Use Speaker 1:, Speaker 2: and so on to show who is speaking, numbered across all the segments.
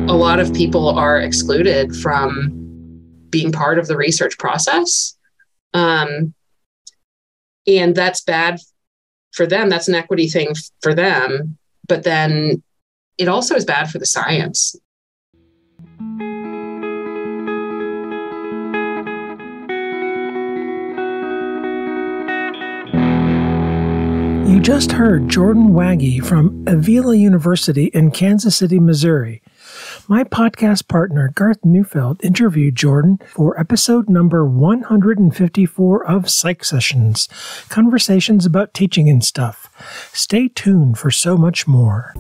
Speaker 1: a lot of people are excluded from being part of the research process. And that's bad for them. That's an equity thing for them. But then it also is bad for the science.
Speaker 2: You just heard Jordan Wagge from Avila University in Kansas City, Missouri. My podcast partner, Garth Neufeld, interviewed Jordan for episode number 154 of Psych Sessions, Conversations about Teaching and Stuff. Stay tuned for so much more.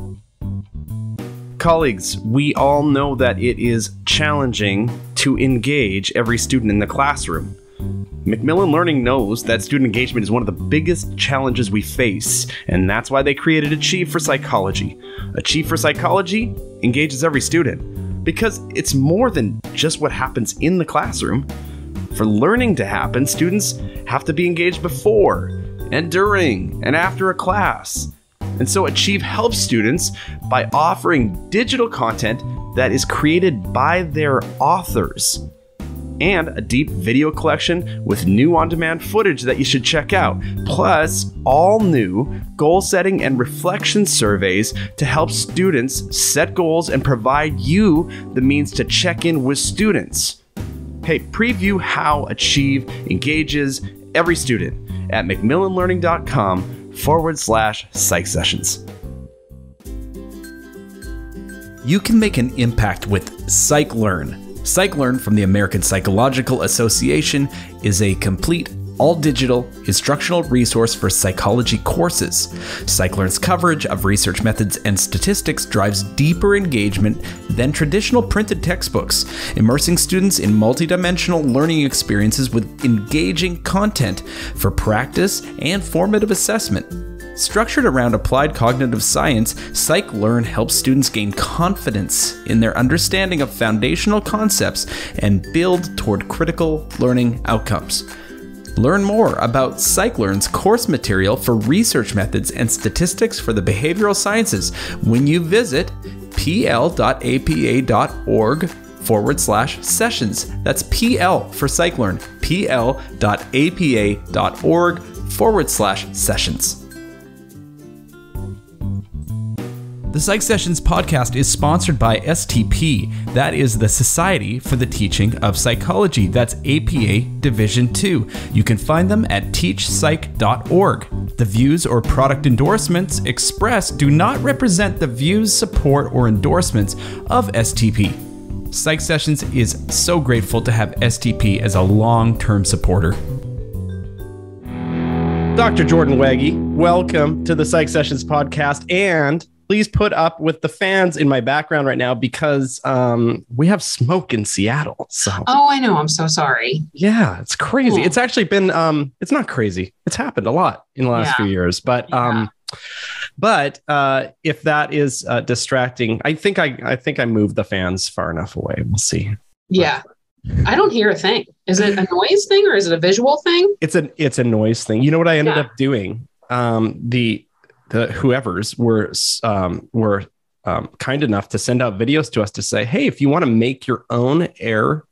Speaker 3: Colleagues, we all know that it is challenging to engage every student in the classroom. Macmillan Learning knows that student engagement is one of the biggest challenges we face, and that's why they created Achieve for Psychology. Achieve for Psychology engages every student, because it's more than just what happens in the classroom. For learning to happen, students have to be engaged before, and during, and after a class. And so Achieve helps students by offering digital content that is created by their authors, and a deep video collection with new on-demand footage that you should check out, plus all new goal-setting and reflection surveys to help students set goals and provide you the means to check in with students. Hey, preview how Achieve engages every student at macmillanlearning.com/psych sessions.
Speaker 4: You can make an impact with PsychLearn. PsychLearn from the American Psychological Association is a complete, all-digital instructional resource for psychology courses. PsychLearn's coverage of research methods and statistics drives deeper engagement than traditional printed textbooks, immersing students in multidimensional learning experiences with engaging content for practice and formative assessment. Structured around applied cognitive science, PsychLearn helps students gain confidence in their understanding of foundational concepts and build toward critical learning outcomes. Learn more about PsychLearn's course material for research methods and statistics for the behavioral sciences when you visit pl.apa.org/sessions. That's PL for PsychLearn, pl.apa.org/sessions. The Psych Sessions podcast is sponsored by STP. That is the Society for the Teaching of Psychology. That's APA Division 2. You can find them at teachpsych.org. The views or product endorsements expressed do not represent the views, support, or endorsements of STP. Psych Sessions is so grateful to have STP as a long-term supporter.
Speaker 3: Dr. Jordan Wagge, welcome to the Psych Sessions podcast, and please put up with the fans in my background right now because we have smoke in Seattle. So.
Speaker 1: Oh, I know. I'm so sorry.
Speaker 3: Yeah, it's crazy. It's actually been, it's not crazy. It's happened a lot in the last few years. But if that is distracting, I think I moved the fans far enough away. We'll see.
Speaker 1: Yeah. I don't hear a thing. Is it a noise thing or is it a visual thing?
Speaker 3: It's a noise thing. You know what I ended up doing? The whoever's were kind enough to send out videos to us to say, hey, if you want to make your own air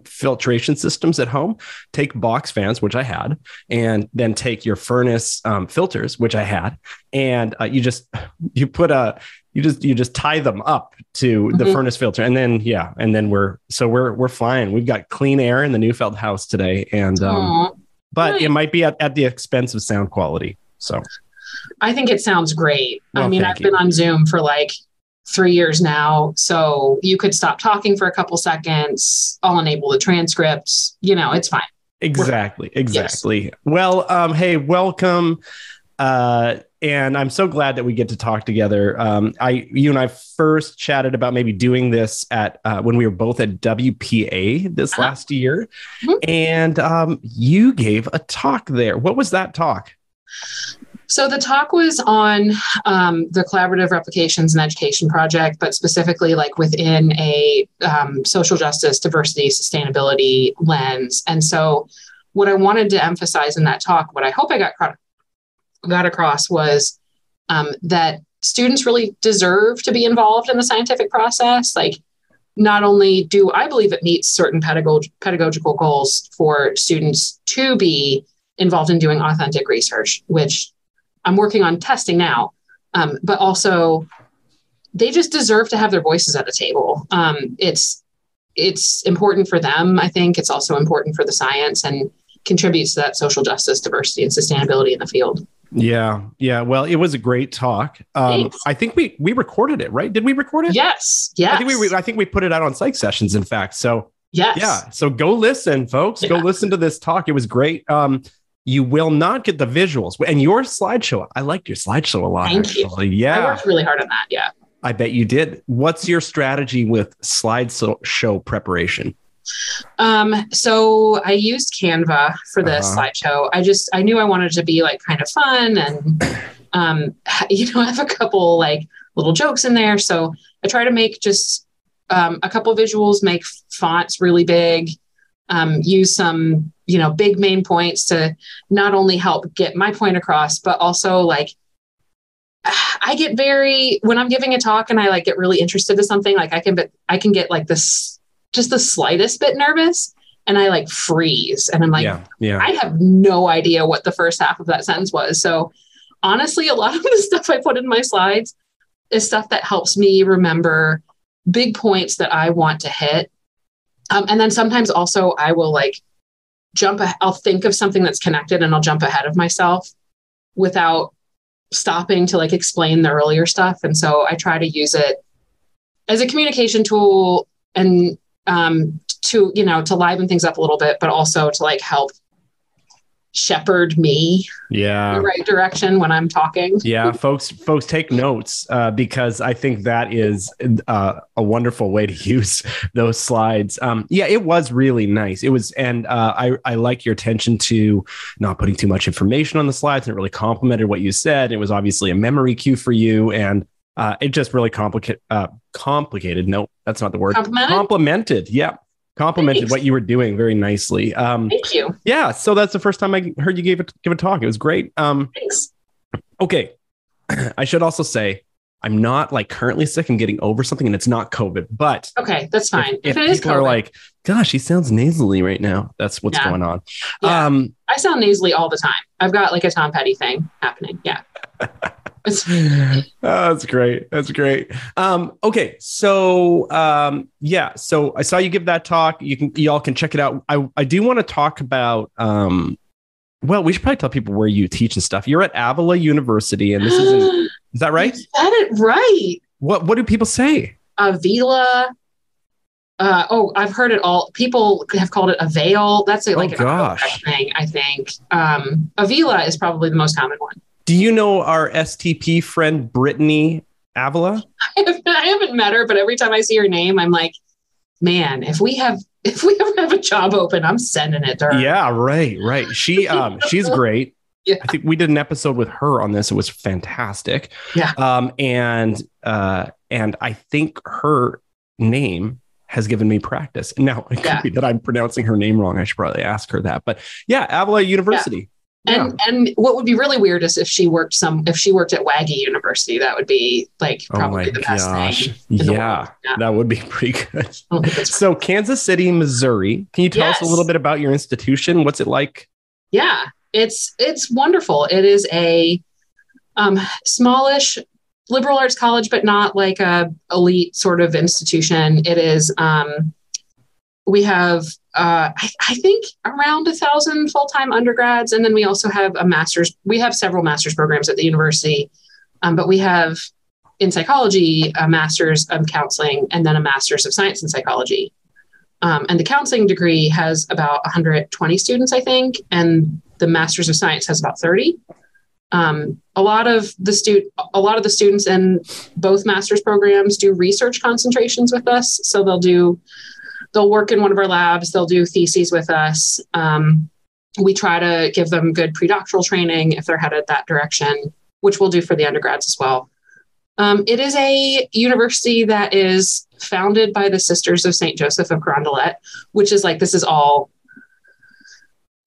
Speaker 3: filtration systems at home, take box fans, which I had, and then take your furnace filters, which I had, and you just tie them up to the furnace filter, and then we're fine. We've got clean air in the Neufeld house today, and but it might be at the expense of sound quality. So.
Speaker 1: I think it sounds great.
Speaker 3: Well,
Speaker 1: I mean, I've been on Zoom for like 3 years now, so you could stop talking for a couple seconds. I'll enable the transcripts. It's fine.
Speaker 3: Exactly. Yes. Well, hey, welcome. And I'm so glad that we get to talk together. You and I first chatted about maybe doing this at when we were both at WPA this last year, and you gave a talk there. What was that talk?
Speaker 1: So the talk was on the Collaborative Replications and Education Project, but specifically like within a social justice, diversity, sustainability lens. And so what I wanted to emphasize in that talk, what I hope I got across was that students really deserve to be involved in the scientific process. Like not only do I believe it meets certain pedagogical goals for students to be involved in doing authentic research, which I'm working on testing now, but also they just deserve to have their voices at the table. It's important for them. I think it's also important for the science and contributes to that social justice, diversity, and sustainability in the field.
Speaker 3: Yeah. Well, it was a great talk. I think we recorded it, right? Did we record it?
Speaker 1: Yes.
Speaker 3: I think we put it out on Psych Sessions, in fact. So
Speaker 1: yes.
Speaker 3: Yeah. So go listen, folks. Yeah. Go listen to this talk. It was great. You will not get the visuals. And your slideshow, I liked your slideshow a lot.
Speaker 1: Thank you.
Speaker 3: Yeah.
Speaker 1: I worked really hard on that. Yeah.
Speaker 3: I bet you did. What's your strategy with slideshow preparation?
Speaker 1: So I used Canva for this slideshow. I knew I wanted it to be like kind of fun and, have a couple like little jokes in there. So I try to make just, a couple visuals, make fonts really big, use some, big main points to not only help get my point across, but also like, when I'm giving a talk and I like get really interested in something, like I can get like this, just the slightest bit nervous and I like freeze and I'm like, I have no idea what the first half of that sentence was. So honestly, a lot of the stuff I put in my slides is stuff that helps me remember big points that I want to hit. And then sometimes also I will like I'll think of something that's connected and I'll jump ahead of myself without stopping to like explain the earlier stuff. And so I try to use it as a communication tool and to liven things up a little bit, but also to like help shepherd me in the right direction when I'm talking.
Speaker 3: Yeah, folks take notes because I think that is a wonderful way to use those slides. It was really nice. It was, and I like your attention to not putting too much information on the slides, and it really complimented what you said. It was obviously a memory cue for you, and it just really complicated. No, that's not the word. Complimented. Yeah. Complimented what you were doing very nicely.
Speaker 1: Thank you.
Speaker 3: Yeah. So that's the first time I heard you give a talk. It was great.
Speaker 1: Thanks.
Speaker 3: Okay. I should also say I'm not like currently sick. I'm getting over something and it's not COVID, but
Speaker 1: okay, that's fine.
Speaker 3: If it is people COVID. Are like, gosh, he sounds nasally right now. That's what's going on.
Speaker 1: Yeah. I sound nasally all the time. I've got like a Tom Petty thing happening. Yeah.
Speaker 3: That's great. Okay. So, so I saw you give that talk. Y'all can check it out. I do want to talk about, we should probably tell people where you teach and stuff. You're at Avila University and this is that right?
Speaker 1: You said it right.
Speaker 3: What do people say?
Speaker 1: Avila. I've heard it all. People have called it Avail. That's an thing, I think. Avila is probably the most common one.
Speaker 3: Do you know our STP friend, Brittany Avila?
Speaker 1: I haven't met her, but every time I see her name, I'm like, man, if we ever have a job open, I'm sending it to her.
Speaker 3: Yeah, right. She's great. Yeah. I think we did an episode with her on this. It was fantastic.
Speaker 1: Yeah.
Speaker 3: And I think her name has given me practice. Now it could be that I'm pronouncing her name wrong. I should probably ask her that. But yeah, Avila University. Yeah.
Speaker 1: And what would be really weird is if she worked at Waggy University. That would be like probably the best thing.
Speaker 3: Yeah, that would be pretty good. So Kansas City, Missouri. Can you tell us a little bit about your institution? What's it like?
Speaker 1: Yeah, it's wonderful. It is a smallish liberal arts college, but not like a elite sort of institution. It is. We have, I think, around 1,000 full-time undergrads, and then we also have a master's. We have several master's programs at the university, but we have in psychology a master's of counseling, and then a master's of science in psychology. And the counseling degree has about 120 students, I think, and the master's of science has about 30. A lot of the students in both master's programs do research concentrations with us, so they'll work in one of our labs. They'll do theses with us. We try to give them good predoctoral training if they're headed that direction, which we'll do for the undergrads as well. It is a university that is founded by the Sisters of St. Joseph of Carondelet, which is like, this is all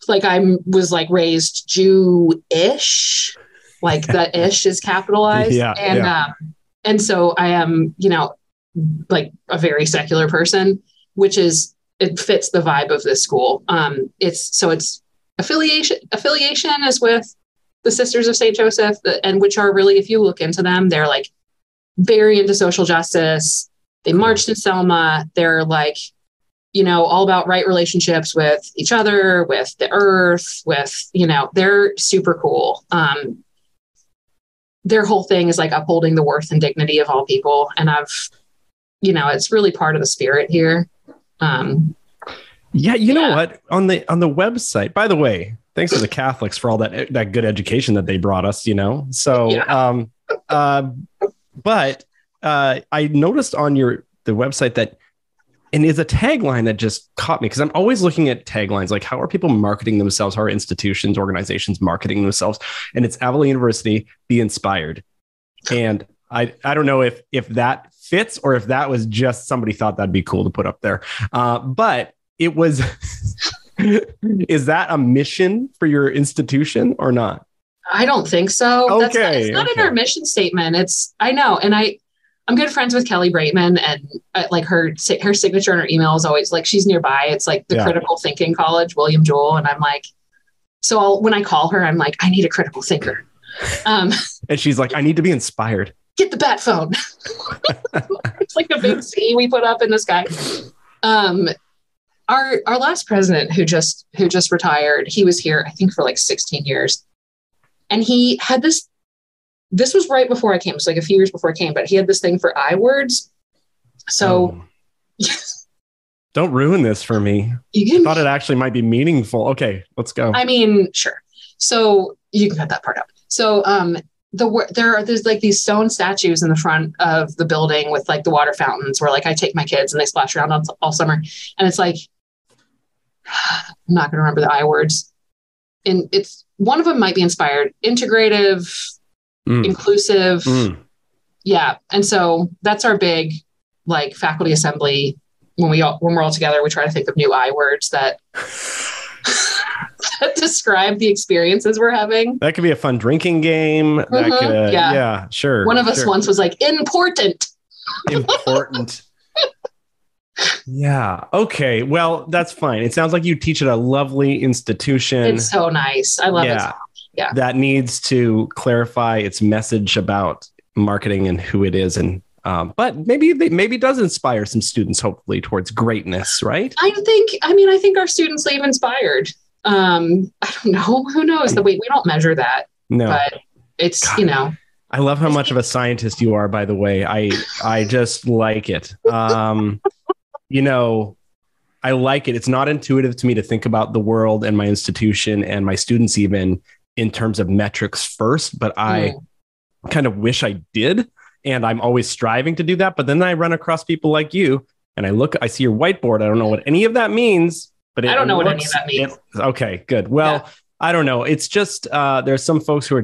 Speaker 1: like I was like raised Jew-ish, like the ish is capitalized. And so I am, like a very secular person, which is, it fits the vibe of this school. It's affiliation is with the Sisters of St. Joseph, and which are really, if you look into them, they're like very into social justice. They marched in Selma. They're like, all about right relationships with each other, with the earth, with, they're super cool. Their whole thing is like upholding the worth and dignity of all people. And it's really part of the spirit here.
Speaker 3: You know what? On the website, by the way, thanks to the Catholics for all that good education that they brought us, So, yeah. But I noticed on the website that, and is a tagline that just caught me, because I'm always looking at taglines, like how are people marketing themselves? How are institutions, organizations marketing themselves? And it's Avila University, be inspired. And I don't know if that fits or if that was just somebody thought that'd be cool to put up there. But it was, is that a mission for your institution or not?
Speaker 1: I don't think so.
Speaker 3: Okay.
Speaker 1: It's not in our mission statement. I know. And I'm good friends with Kelly Braitman, and like her signature in her email is always like, she's nearby. It's like the Critical Thinking College, William Jewell. And I'm like, when I call her, I'm like, I need a critical thinker.
Speaker 3: And she's like, I need to be inspired.
Speaker 1: Get the bat phone. It's like a big C we put up in the sky. Our last president who just retired, he was here, I think, for like 16 years. And he had this was right before I came. So like a few years before I came, but he had this thing for I words. So
Speaker 3: don't ruin this for me. I thought it actually might be meaningful. Okay, let's go.
Speaker 1: I mean, sure. So you can cut that part out. So there's like these stone statues in the front of the building with like the water fountains where like I take my kids and they splash around all summer. And it's like, I'm not going to remember the I words. And it's, one of them might be inspired, integrative, inclusive. Yeah. And so that's our big like faculty assembly. When we're all together, we try to think of new I words that that describe the experiences we're having.
Speaker 3: That could be a fun drinking game. That could, yeah, sure.
Speaker 1: One of us once was like, important.
Speaker 3: Yeah. Okay. Well, that's fine. It sounds like you teach at a lovely institution.
Speaker 1: It's so nice. I love it. Yeah.
Speaker 3: That needs to clarify its message about marketing and who it is. And, but maybe it does inspire some students, hopefully, towards greatness, right?
Speaker 1: I think our students leave inspired. I don't know. Who knows? We don't measure that. No. But it's, God.
Speaker 3: I love how much of a scientist you are, by the way. I just like it. I like it. It's not intuitive to me to think about the world and my institution and my students even in terms of metrics first, but I kind of wish I did. And I'm always striving to do that. But then I run across people like you and I see your whiteboard. I don't know what any of that means, but
Speaker 1: I don't know what any of that means.
Speaker 3: Okay, good. Well, I don't know. It's just, there's some folks who are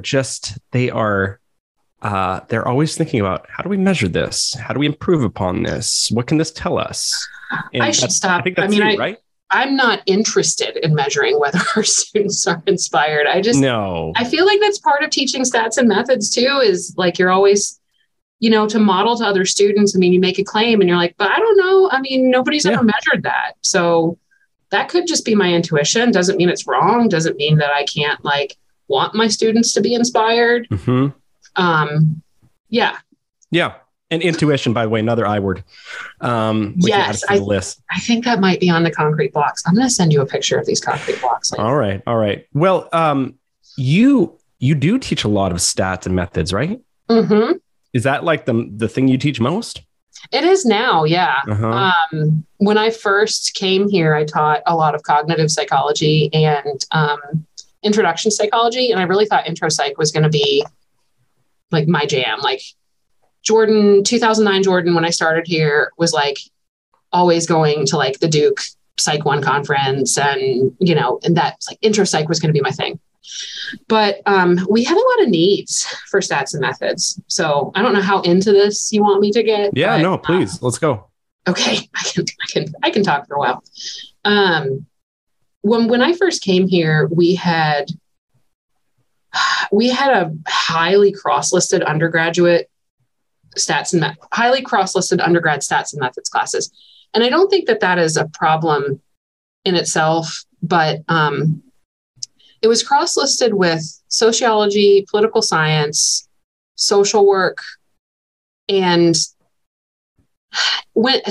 Speaker 3: they're always thinking about, how do we measure this? How do we improve upon this? What can this tell us? And
Speaker 1: I should stop.
Speaker 3: I think that's right?
Speaker 1: I'm not interested in measuring whether our students are inspired. I feel like that's part of teaching stats and methods too, is like, you're always, to model to other students. I mean, you make a claim and you're like, but I don't know. I mean, nobody's ever measured that. So that could just be my intuition. Doesn't mean it's wrong. Doesn't mean that I can't want my students to be inspired. Yeah.
Speaker 3: And intuition, by the way, another I word.
Speaker 1: Yes, I think that might be on the concrete blocks. I'm going to send you a picture of these concrete blocks.
Speaker 3: All right. Well, you do teach a lot of stats and methods, right?
Speaker 1: Mm-hmm.
Speaker 3: Is that like the thing you teach most?
Speaker 1: It is now, yeah. When I first came here, I taught a lot of cognitive psychology and introduction psychology, and I really thought intro psych was going to be like my jam. Like 2009 Jordan, when I started here, was like always going to like the Duke Psych 1 conference, and and that like intro psych was going to be my thing. But we had a lot of needs for stats and methods. So I don't know how into this you want me to get.
Speaker 3: Yeah, no, please, let's go.
Speaker 1: Okay, I can talk for a while. When I first came here, we had a highly cross-listed undergraduate highly cross-listed undergrad stats and methods classes. And I don't think that is a problem in itself, but it was cross-listed with sociology, political science, social work, and when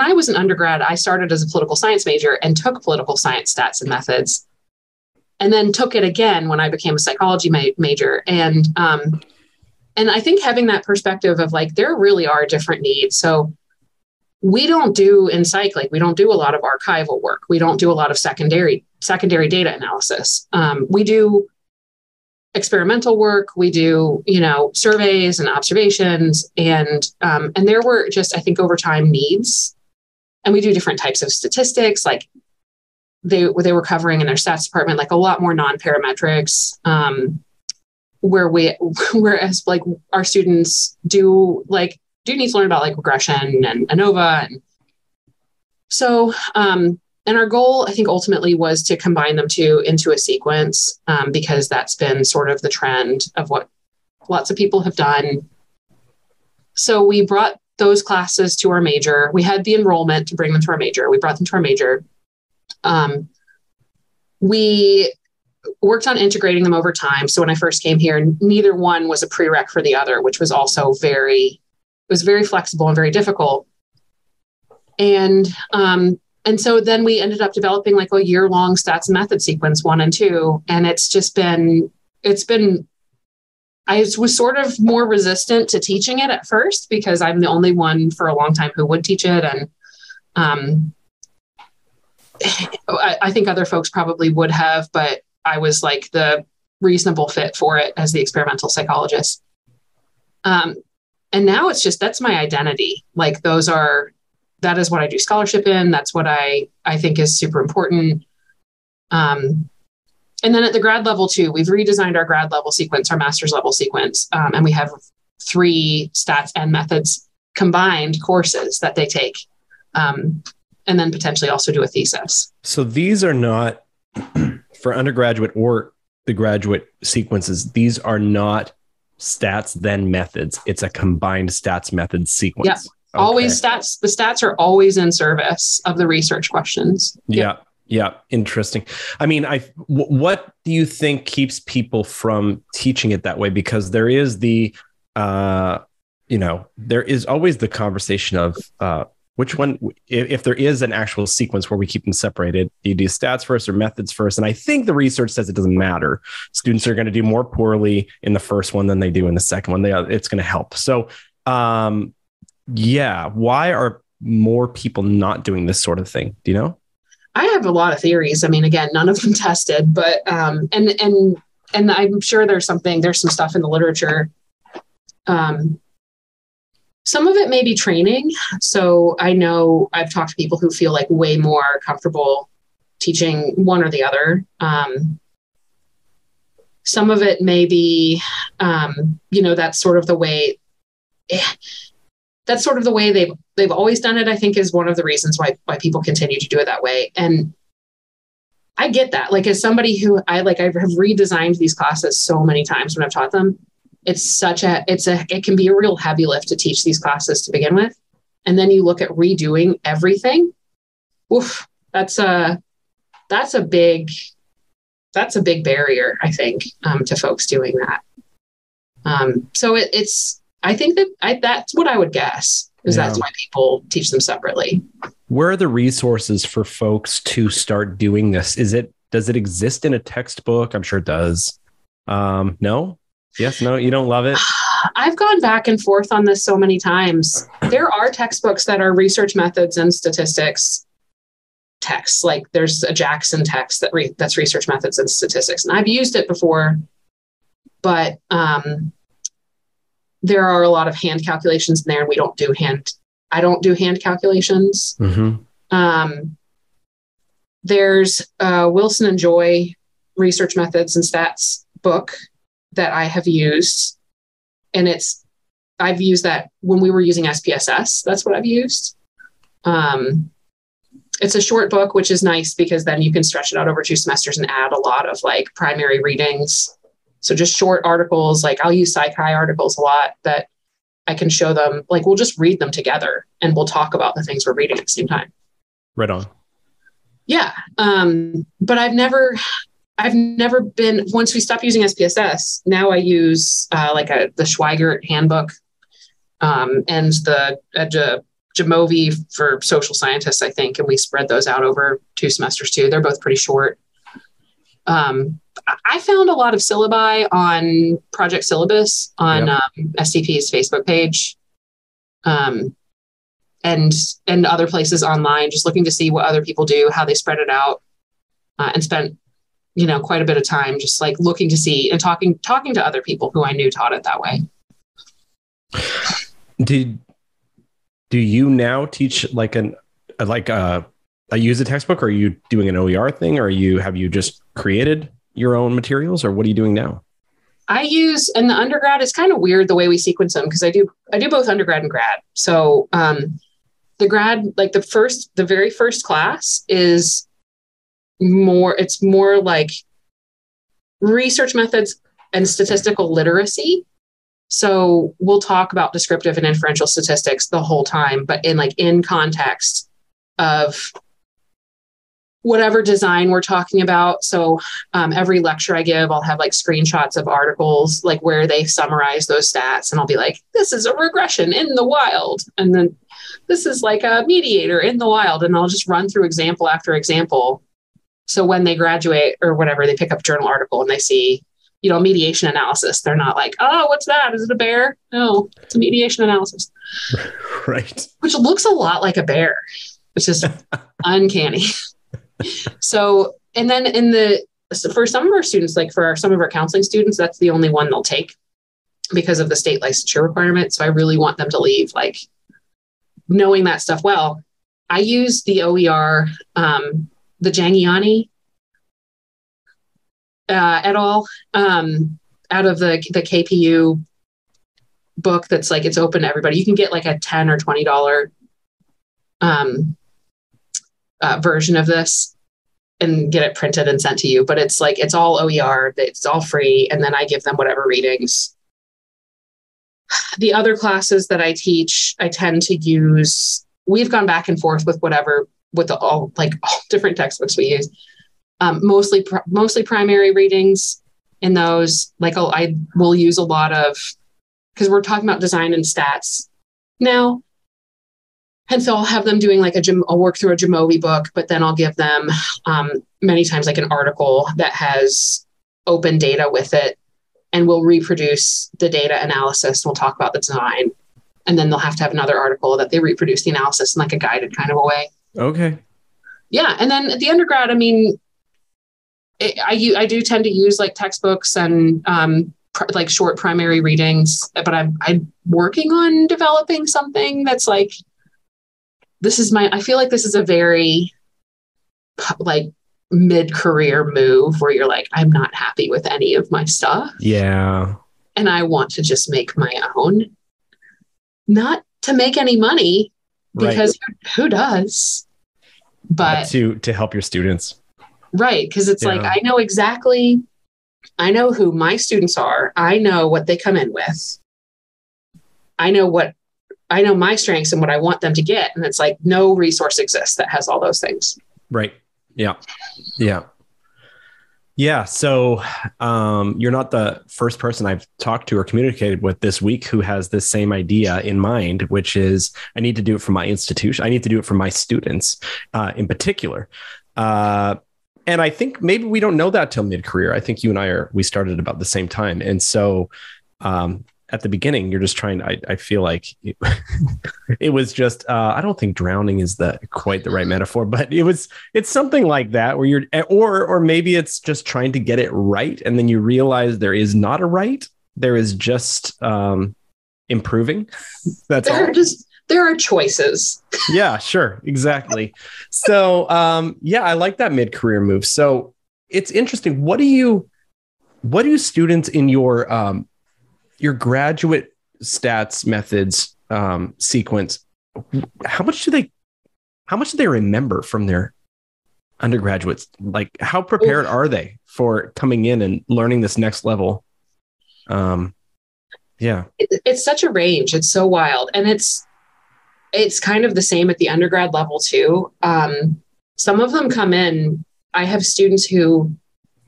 Speaker 1: I was an undergrad, I started as a political science major and took political science stats and methods, and then took it again when I became a psychology major. And I think having that perspective of like, there really are different needs. So we don't do in psych, like we don't do a lot of archival work. We don't do a lot of secondary data analysis. We do experimental work. We do, surveys and observations, and there were just, I think over time needs, and we do different types of statistics. Like they were covering in their stats department, like a lot more non-parametrics, whereas like our students do need to learn about like regression and ANOVA. And so, and our goal, I think ultimately was to combine them into a sequence, because that's been sort of the trend of what lots of people have done. So we brought those classes to our major. We had the enrollment to bring them to our major. We brought them to our major. We worked on integrating them over time. So when I first came here, neither one was a prereq for the other, which was also very flexible and very difficult. And so then we ended up developing like a year-long stats and method sequence 1 and 2. And I was sort of more resistant to teaching it at first because I'm the only one for a long time who would teach it. And I think other folks probably would have, but I was like the reasonable fit for it as the experimental psychologist. And now it's just, that's my identity. Like that is what I do scholarship in. That's what I think is super important. And then at the grad level too, we've redesigned our grad level sequence, our master's level sequence. And we have 3 stats and methods combined courses that they take. And then potentially also do a thesis.
Speaker 5: So these are not for undergraduate or the graduate sequences. These are not stats then methods. It's a combined stats methods sequence.
Speaker 1: Yeah. Okay. Always stats. The stats are always in service of the research questions.
Speaker 5: Yeah. Yeah. Interesting. I mean, what do you think keeps people from teaching it that way? Because there is there is always the conversation of, which one, if there is an actual sequence where we keep them separated, do you do stats first or methods first? And I think the research says it doesn't matter. Students are going to do more poorly in the first one than they do in the second one. It's going to help. So, why are more people not doing this sort of thing? Do you know?
Speaker 1: I have a lot of theories. I mean, again, none of them tested, but, and I'm sure there's some stuff in the literature. Some of it may be training. So I know I've talked to people who feel like way more comfortable teaching one or the other. Some of it may be, that's sort of the way they've always done it, I think, is one of the reasons why people continue to do it that way. And I get that. Like, as somebody who I've redesigned these classes so many times when I've taught them, it can be a real heavy lift to teach these classes to begin with. And then you look at redoing everything. Oof, that's a big barrier, I think, to folks doing that. So I think that's what I would guess, is that's why people teach them separately.
Speaker 5: Where are the resources for folks to start doing this? Does it exist in a textbook? I'm sure it does. No? Yes, no, you don't love it?
Speaker 1: I've gone back and forth on this so many times. There are textbooks that are research methods and statistics texts. Like there's a Jackson text that's research methods and statistics. And I've used it before, but there are a lot of hand calculations in there, and I don't do hand calculations. Mm-hmm. There's Wilson and Joy research methods and stats book that I have used. And I've used that when we were using SPSS. That's what I've used. It's a short book, which is nice because then you can stretch it out over 2 semesters and add a lot of like primary readings. So just short articles, like I'll use PsyChi articles a lot that I can show them, like, we'll just read them together and we'll talk about the things we're reading at the same time.
Speaker 5: Right on.
Speaker 1: Yeah. But I've never been, once we stopped using SPSS, now I use the Schweigert handbook and the Jamovi for social scientists, I think. And we spread those out over 2 semesters too. They're both pretty short. I found a lot of syllabi on Project Syllabus on STP's Facebook page. And other places online, just looking to see what other people do, how they spread it out, and spent, quite a bit of time just like looking to see and talking to other people who I knew taught it that way.
Speaker 5: Do you now teach like a use a textbook, or are you doing an OER thing, or have you just created your own materials, or what are you doing now?
Speaker 1: I use, and the undergrad is kind of weird the way we sequence them, because I do both undergrad and grad. So the grad, like the very first class is it's more like research methods and statistical literacy. So we'll talk about descriptive and inferential statistics the whole time, but in context of whatever design we're talking about. So every lecture I give, I'll have like screenshots of articles, like where they summarize those stats. And I'll be like, this is a regression in the wild. And then this is like a mediator in the wild. And I'll just run through example after example. So when they graduate or whatever, they pick up a journal article and they see, mediation analysis. They're not like, oh, what's that? Is it a bear? No, it's a mediation analysis.
Speaker 5: Right.
Speaker 1: Which looks a lot like a bear, which is uncanny. So, and then for some of our students, like for some of our counseling students, that's the only one they'll take because of the state licensure requirement. So I really want them to leave like knowing that stuff well. I use the OER, the Jangiani et al. Out of the KPU book that's like, it's open to everybody. You can get like a $10 or $20 version of this and get it printed and sent to you. But it's like, it's all OER, it's all free. And then I give them whatever readings. The other classes that I teach, I tend to use, we've gone back and forth with all different textbooks we use. Mostly primary readings in those. Like I will use a lot of, because we're talking about design and stats now. And so I'll have them doing I'll work through a Jamovi book, but then I'll give them many times like an article that has open data with it, and we'll reproduce the data analysis. We'll talk about the design, and then they'll have to have another article that they reproduce the analysis in like a guided kind of a way. Okay. Yeah. And then at the undergrad, I mean, I do tend to use like textbooks and like short primary readings, but I'm working on developing something that's like, I feel like this is a very like mid-career move where you're like, I'm not happy with any of my stuff. Yeah. And I want to just make my own, not to make any money, because who does? But
Speaker 5: to help your students. Right.
Speaker 1: Because it's like, I know who my students are. I know what they come in with. I know my strengths and what I want them to get. And it's like, no resource exists that has all those things.
Speaker 5: Right. Yeah. Yeah. Yeah. So you're not the first person I've talked to or communicated with this week who has this same idea in mind, which is I need to do it for my institution. I need to do it for my students in particular. And I think maybe we don't know that till mid-career. I think you and we started about the same time. And so at the beginning, you're just trying, I feel like it was just, I don't think drowning is quite the right metaphor, but it's something like that where you're, or maybe it's just trying to get it right. And then you realize there is not a right. There is just improving. That's all.
Speaker 1: There are choices.
Speaker 5: Yeah, sure. Exactly. So, I like that mid-career move. So it's interesting. What do students in your graduate stats methods sequence, how much do they remember from their undergraduates? Like, how prepared are they for coming in and learning this next level? Yeah.
Speaker 1: It's such a range. It's so wild. And it's kind of the same at the undergrad level too. Some of them come in, I have students who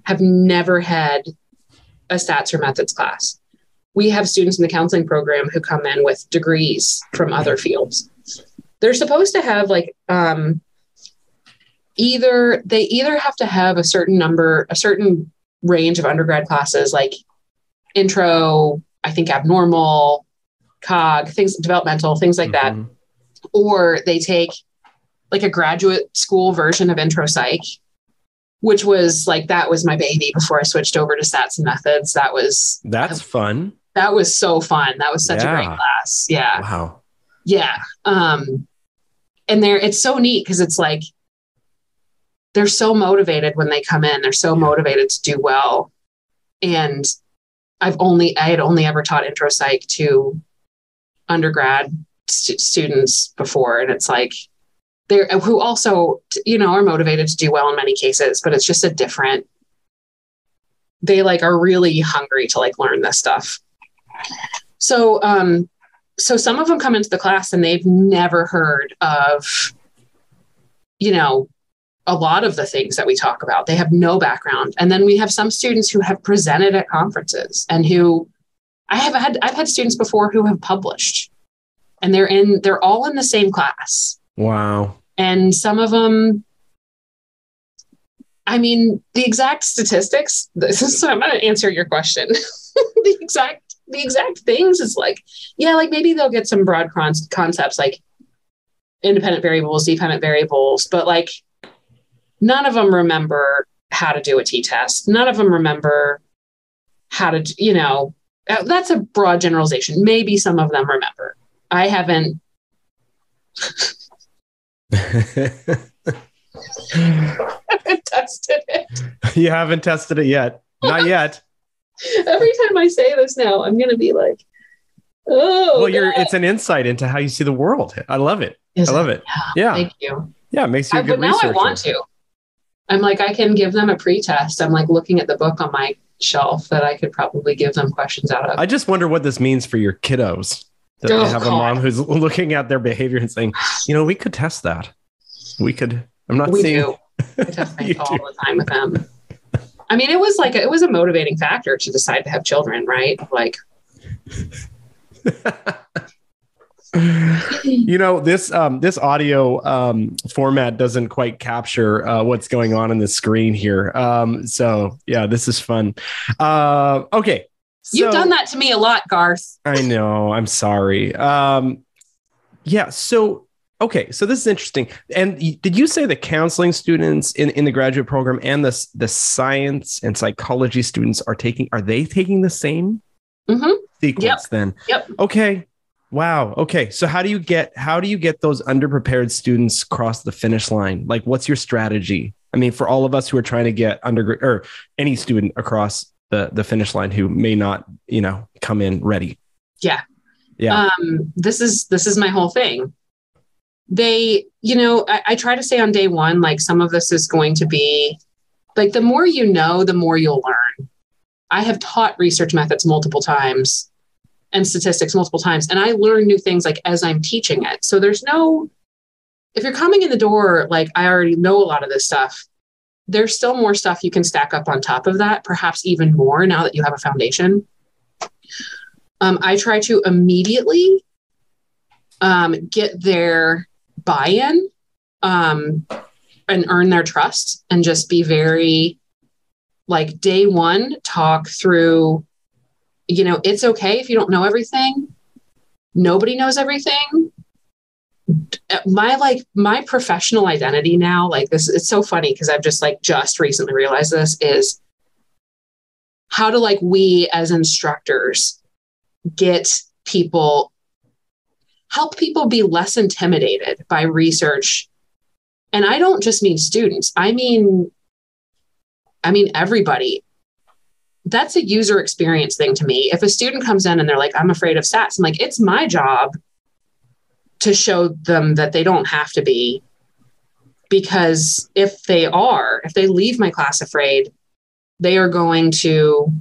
Speaker 1: have never had a stats or methods class. We have students in the counseling program who come in with degrees from other fields. They're supposed to have like, either have to have a certain range of undergrad classes, like intro, I think abnormal, cog, things, developmental, things like that. Or they take like a graduate school version of intro psych, which was like, that was my baby before I switched over to stats and methods. That's
Speaker 5: fun.
Speaker 1: That was so fun. That was such a great class. Yeah.
Speaker 5: Wow.
Speaker 1: Yeah. And it's so neat because it's like, they're so motivated when they come in. They're so motivated to do well. And I had only ever taught intro psych to undergrad students before. And it's like, who also, are motivated to do well in many cases, but it's just they like are really hungry to like learn this stuff. So some of them come into the class and they've never heard of, a lot of the things that we talk about. They have no background. And then we have some students who have presented at conferences and who I've had students before who have published, and they're all in the same class.
Speaker 5: Wow. And
Speaker 1: some of them, I mean, the exact statistics, so I'm going to answer your question. the exact things is like, yeah, like maybe they'll get some broad concepts like independent variables, dependent variables, but like none of them remember how to do a t-test. None of them remember how to, that's a broad generalization. Maybe some of them remember. I haven't. I haven't tested it.
Speaker 5: You haven't tested it yet. Not yet.
Speaker 1: Every time I say this now, I'm going to be like, oh.
Speaker 5: Well, it's an insight into how you see the world. I love it. I love it. Yeah.
Speaker 1: Thank you.
Speaker 5: Yeah. It makes you a good researcher.
Speaker 1: Now I want to. I'm like, I can give them a pre-test. I'm like looking at the book on my shelf that I could probably give them questions out of.
Speaker 5: I just wonder what this means for your kiddos. That they have a mom who's looking at their behavior and saying, we could test that. We could. I'm not saying.
Speaker 1: We do. I test things all the time with them. I mean, it was a motivating factor to decide to have children, right? Like.
Speaker 5: This audio format doesn't quite capture what's going on this screen here. So yeah, this is fun. Okay.
Speaker 1: You've done that to me a lot, Garth.
Speaker 5: I know. I'm sorry. Yeah. So, okay. So this is interesting. And did you say the counseling students in the graduate program and the science and psychology students are they taking the same sequence then?
Speaker 1: Yep.
Speaker 5: Okay. Wow. Okay. So how do you get those underprepared students across the finish line? Like, what's your strategy? I mean, for all of us who are trying to get undergrad or any student across the finish line who may not, come in ready.
Speaker 1: Yeah.
Speaker 5: Yeah.
Speaker 1: This is my whole thing. I try to say on day one, like some of this is going to be like, the more you know, the more you'll learn. I have taught research methods multiple times and statistics multiple times, and I learn new things like as I'm teaching it. So if you're coming in the door, like I already know a lot of this stuff, there's still more stuff you can stack up on top of that, perhaps even more now that you have a foundation. I try to immediately get their buy-in and earn their trust, and just be very like day one, talk through, it's okay if you don't know everything. Nobody knows everything. My professional identity now, like this, it's so funny because I've just recently realized this, is how to we as instructors help people be less intimidated by research. And I don't just mean students. I mean everybody. That's a user experience thing to me. If a student comes in and they're like, I'm afraid of stats, I'm like, it's my job to show them that they don't have to be, because if they leave my class afraid, they are going to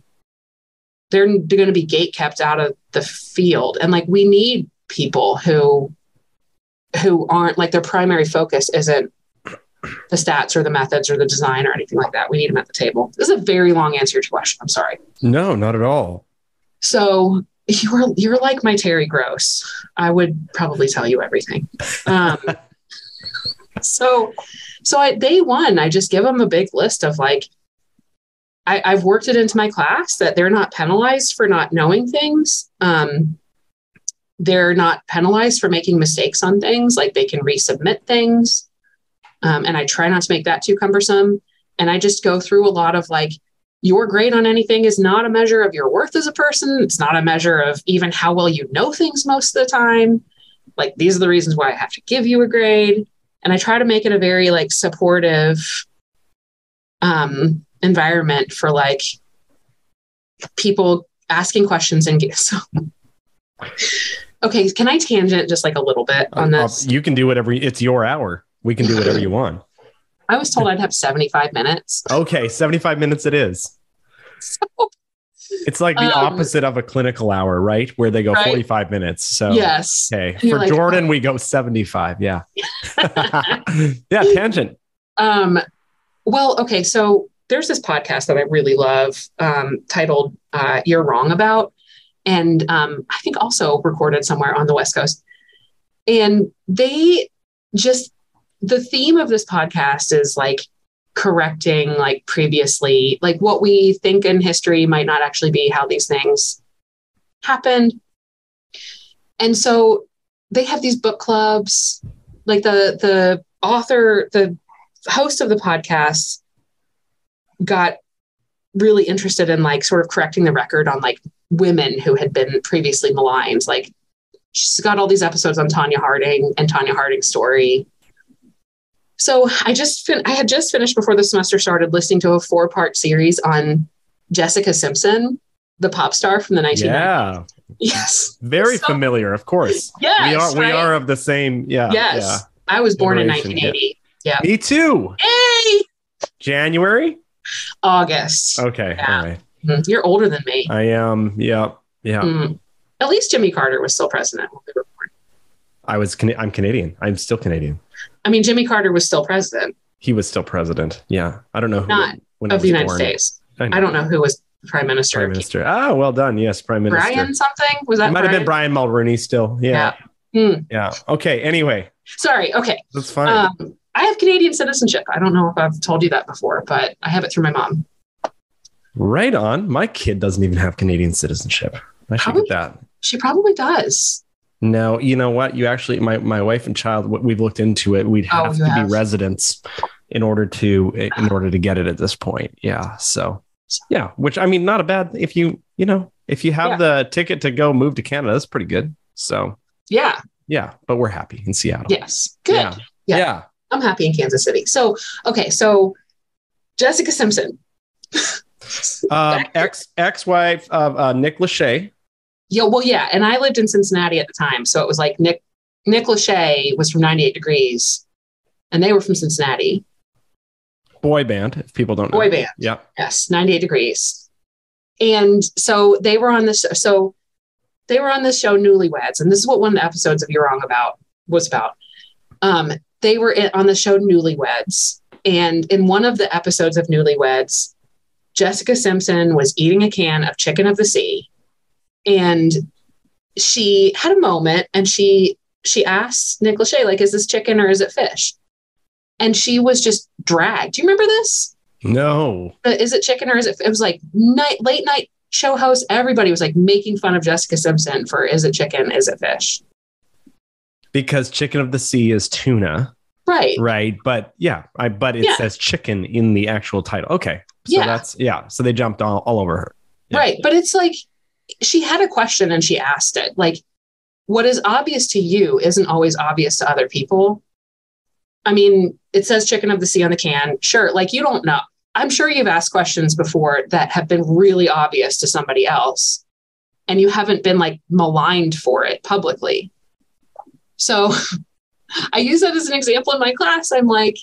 Speaker 1: they're going to be gate kept out of the field. And like, we need people who aren't like, their primary focus isn't the stats or the methods or the design or anything like that. We need them at the table. This is a very long answer to your question. I'm sorry.
Speaker 5: No, not at all.
Speaker 1: So you're like my Terry Gross. I would probably tell you everything. So day one, I just give them a big list of like, I've worked it into my class that they're not penalized for not knowing things. They're not penalized for making mistakes on things. Like, they can resubmit things. And I try not to make that too cumbersome. And I just go through a lot of like, your grade on anything is not a measure of your worth as a person. It's not a measure of even how well you know things most of the time. Like, these are the reasons why I have to give you a grade. And I try to make it a very like supportive environment for like people asking questions and so. Okay, can I tangent just like a little bit on this?
Speaker 5: You can do whatever. It's your hour. We can do whatever you want.
Speaker 1: I was told I'd have 75 minutes.
Speaker 5: Okay, 75 minutes it is.
Speaker 1: So,
Speaker 5: it's like the opposite of a clinical hour, right? Where they go 45 minutes. So
Speaker 1: yes.
Speaker 5: Okay. For like, Jordan, we go 75. Yeah. Yeah, tangent.
Speaker 1: Well, okay, so there's this podcast that I really love titled You're Wrong About. And I think also recorded somewhere on the West Coast. And they just, the theme of this podcast is like correcting like previously, like what we think in history might not actually be how these things happened. And so they have these book clubs, like the author, the host of the podcast got really interested in like sort of correcting the record on like women who had been previously maligned. Like, she's got all these episodes on Tonya Harding and Tonya Harding's story. So I had just finished before the semester started listening to a 4-part series on Jessica Simpson, the pop star from the 1990s.
Speaker 5: Yeah.
Speaker 1: Yes.
Speaker 5: Very familiar, of course.
Speaker 1: Yes.
Speaker 5: We are of the same. Yeah.
Speaker 1: Yes. Yeah. I was born in 1980. Yeah.
Speaker 5: Me too.
Speaker 1: Hey.
Speaker 5: January?
Speaker 1: August.
Speaker 5: Okay.
Speaker 1: Yeah.
Speaker 5: All right.
Speaker 1: You're older than me.
Speaker 5: I am. Yeah. Yeah.
Speaker 1: At least Jimmy Carter was still president when we were born.
Speaker 5: I'm Canadian. I'm still Canadian.
Speaker 1: I mean, Jimmy Carter was still president.
Speaker 5: He was still president. Yeah. I don't know who.
Speaker 1: Not of the United States. I don't know who was prime minister.
Speaker 5: Prime minister. Ah, well done. Yes, prime minister.
Speaker 1: Brian something? Was that
Speaker 5: It might have been Brian Mulroney still. Yeah. Yeah. Okay. Anyway.
Speaker 1: Sorry. Okay.
Speaker 5: That's fine.
Speaker 1: I have Canadian citizenship. I don't know if I've told you that before, but I have it through my mom.
Speaker 5: Right on. My kid doesn't even have Canadian citizenship. I should get that.
Speaker 1: She probably does.
Speaker 5: No, you know what? You actually, my wife and child, we've looked into it. We'd have to be residents in order to get it at this point. Yeah. So, yeah. Which, I mean, not a bad, if you have the ticket to go move to Canada, that's pretty good. So, yeah. Yeah. But we're happy in Seattle.
Speaker 1: Yes. Good. Yeah. I'm happy in Kansas City. So, okay. So Jessica Simpson.
Speaker 5: Ex-wife of Nick Lachey.
Speaker 1: Yeah, well, yeah. And I lived in Cincinnati at the time. So it was like Nick Lachey was from 98 Degrees and they were from Cincinnati.
Speaker 5: Boy band, if people don't know.
Speaker 1: Boy band.
Speaker 5: Yeah.
Speaker 1: Yes, 98 Degrees. And so they were on this. So they were on this show, Newlyweds. And this is what one of the episodes of You're Wrong About was about. They were on the show Newlyweds. And in one of the episodes of Newlyweds, Jessica Simpson was eating a can of chicken of the sea. And she had a moment and she asked Nick Lachey, like, is this chicken or is it fish? And she was just dragged. Do you remember this?
Speaker 5: No.
Speaker 1: Is it chicken or is it? It was like late night show host. Everybody was like making fun of Jessica Simpson for is it chicken? Is it fish?
Speaker 5: Because chicken of the sea is tuna.
Speaker 1: Right.
Speaker 5: Right. But it says chicken in the actual title. Okay. So so they jumped all over her. Yeah.
Speaker 1: Right. But it's like, she had a question and she asked it. Like, what is obvious to you isn't always obvious to other people. I mean, it says chicken of the sea on the can. Sure. Like, you don't know. I'm sure you've asked questions before that have been really obvious to somebody else and you haven't been like maligned for it publicly. So I use that as an example in my class. I'm like,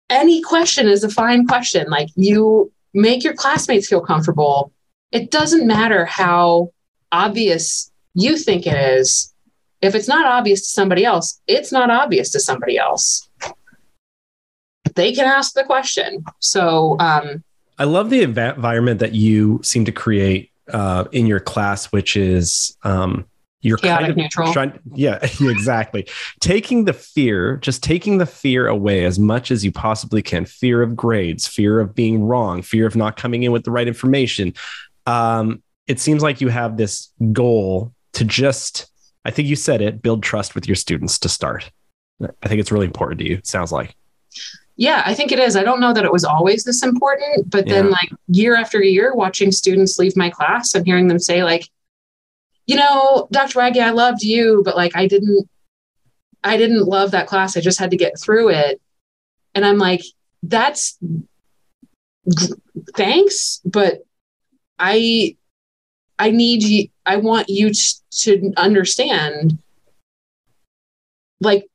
Speaker 1: any question is a fine question. Like, you make your classmates feel comfortable it doesn't matter how obvious you think it is. If it's not obvious to somebody else, it's not obvious to somebody else. They can ask the question. So
Speaker 5: I love the environment that you seem to create in your class, which is you're
Speaker 1: chaotic
Speaker 5: kind of
Speaker 1: neutral.
Speaker 5: Yeah, exactly. Taking the fear away as much as you possibly can. Fear of grades, fear of being wrong, fear of not coming in with the right information. It seems like you have this goal to just, I think you said it, build trust with your students to start. I think it's really important to you, it sounds like.
Speaker 1: Yeah, I think it is. I don't know that it was always this important, but then like year after year, watching students leave my class and hearing them say like, Dr. Waggy, I loved you, but like, I didn't love that class. I just had to get through it. And I'm like, that's thanks, but I need you. I want you to understand like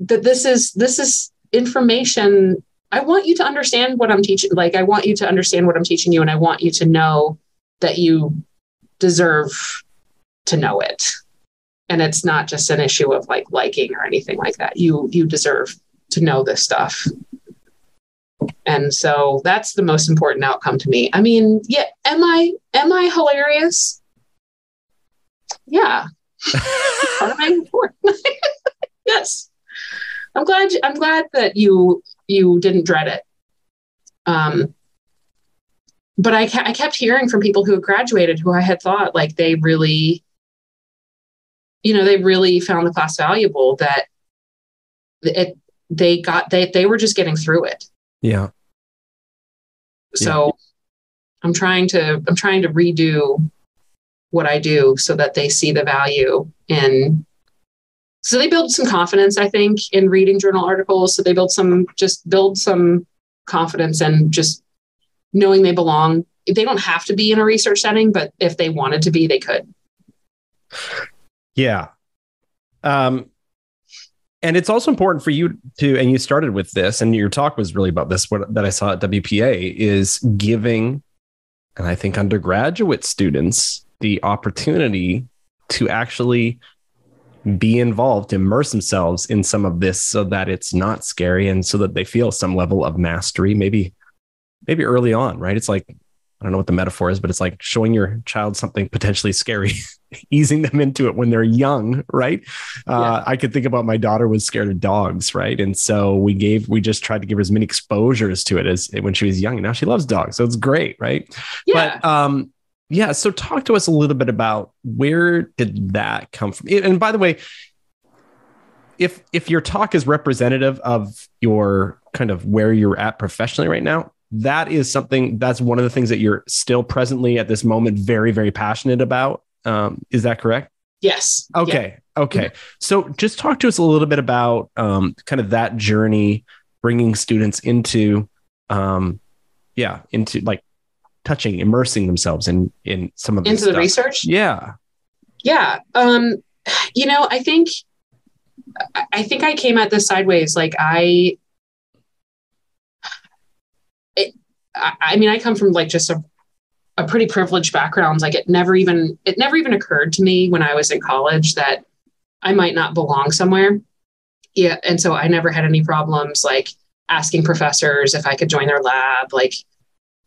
Speaker 1: that this is information. I want you to understand what I'm teaching. Like, I want you to understand what I'm teaching you. And I want you to know that you deserve to know it. And it's not just an issue of like liking or anything like that. You deserve to know this stuff. And so that's the most important outcome to me. I mean, yeah. Am I hilarious? Yeah. Part of my report. Yes. I'm glad that you didn't dread it. But I kept hearing from people who had graduated who I had thought like they really found the class valuable, that they were just getting through it.
Speaker 5: Yeah.
Speaker 1: So I'm trying to redo what I do so that they see the value in. So they build some confidence, I think, in reading journal articles. So they build some confidence and just knowing they belong. They don't have to be in a research setting, but if they wanted to be, they could.
Speaker 5: Yeah. And it's also important for you to, and you started with this, and your talk was really about this, that I saw at WPA, is giving, and I think undergraduate students, the opportunity to actually be involved, immerse themselves in some of this so that it's not scary and so that they feel some level of mastery, maybe early on, right? It's like, I don't know what the metaphor is, but it's like showing your child something potentially scary, easing them into it when they're young, right? I could think about my daughter was scared of dogs, right? And so we just tried to give her as many exposures to it as when she was young. And now she loves dogs. So it's great, right?
Speaker 1: Yeah.
Speaker 5: But so talk to us a little bit about where did that come from? And by the way, if your talk is representative of your kind of where you're at professionally right now, that's one of the things that you're still presently at this moment very, very passionate about. Is that correct?
Speaker 1: Yes.
Speaker 5: Okay.
Speaker 1: Yeah.
Speaker 5: Okay. So just talk to us a little bit about kind of that journey, bringing students into like touching, immersing themselves in some of this
Speaker 1: into the research.
Speaker 5: Yeah.
Speaker 1: Yeah. I think I came at this sideways. Like I come from like just a pretty privileged background. Like it never even occurred to me when I was in college that I might not belong somewhere. Yeah. And so I never had any problems like asking professors if I could join their lab. Like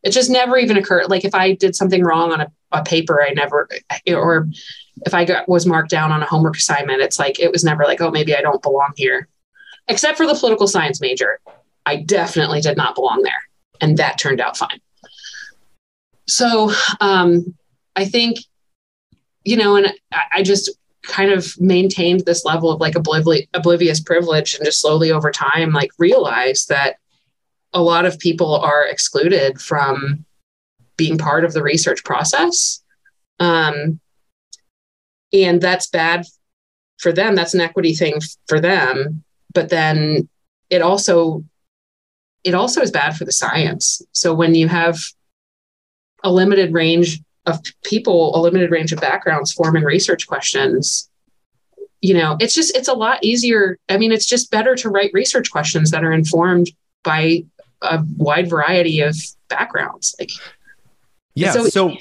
Speaker 1: it just never even occurred. Like if I did something wrong on a paper, or if I was marked down on a homework assignment, it's like, it was never like, oh, maybe I don't belong here. Except for the political science major. I definitely did not belong there. And that turned out fine. So I think, and I just kind of maintained this level of like oblivious privilege, and just slowly over time, like realized that a lot of people are excluded from being part of the research process. And that's bad for them. That's an equity thing for them. But then it also is bad for the science. So when you have a limited range of people, a limited range of backgrounds forming research questions, it's a lot easier. I mean, it's just better to write research questions that are informed by a wide variety of backgrounds. Like,
Speaker 5: yeah. So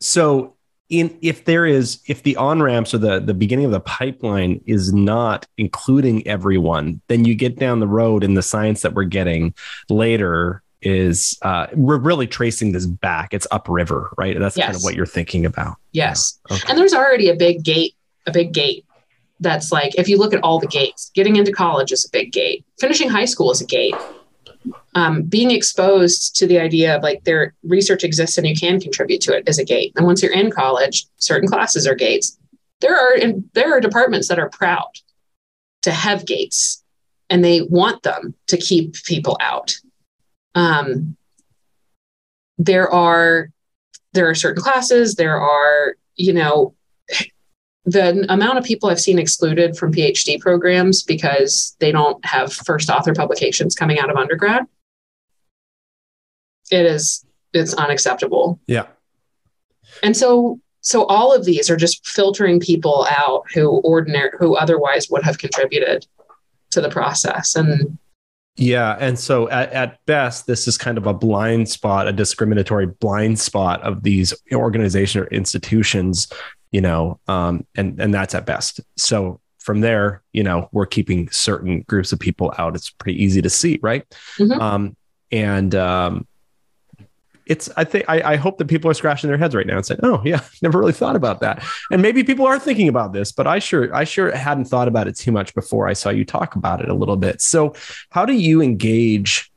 Speaker 5: So if the on-ramps or the beginning of the pipeline is not including everyone, then you get down the road and the science that we're getting later is we're really tracing this back. It's upriver, right? That's kind of what you're thinking about.
Speaker 1: Yes.
Speaker 5: Yeah. Okay.
Speaker 1: And there's already a big gate that's like, if you look at all the gates, getting into college is a big gate. Finishing high school is a gate. Being exposed to the idea of like their research exists and you can contribute to it is a gate. And once you're in college, certain classes are gates. There are departments that are proud to have gates and they want them to keep people out. There are certain classes, the amount of people I've seen excluded from PhD programs because they don't have first author publications coming out of undergrad. It's unacceptable.
Speaker 5: Yeah.
Speaker 1: And so all of these are just filtering people out who otherwise would have contributed to the process. And
Speaker 5: yeah. And so at best, this is kind of a blind spot, a discriminatory blind spot of these organizations or institutions, and that's at best. So from there, we're keeping certain groups of people out. It's pretty easy to see, right? Mm-hmm. I hope that people are scratching their heads right now and saying, oh yeah, never really thought about that. And maybe people are thinking about this, but I sure hadn't thought about it too much before I saw you talk about it a little bit. So how do you engage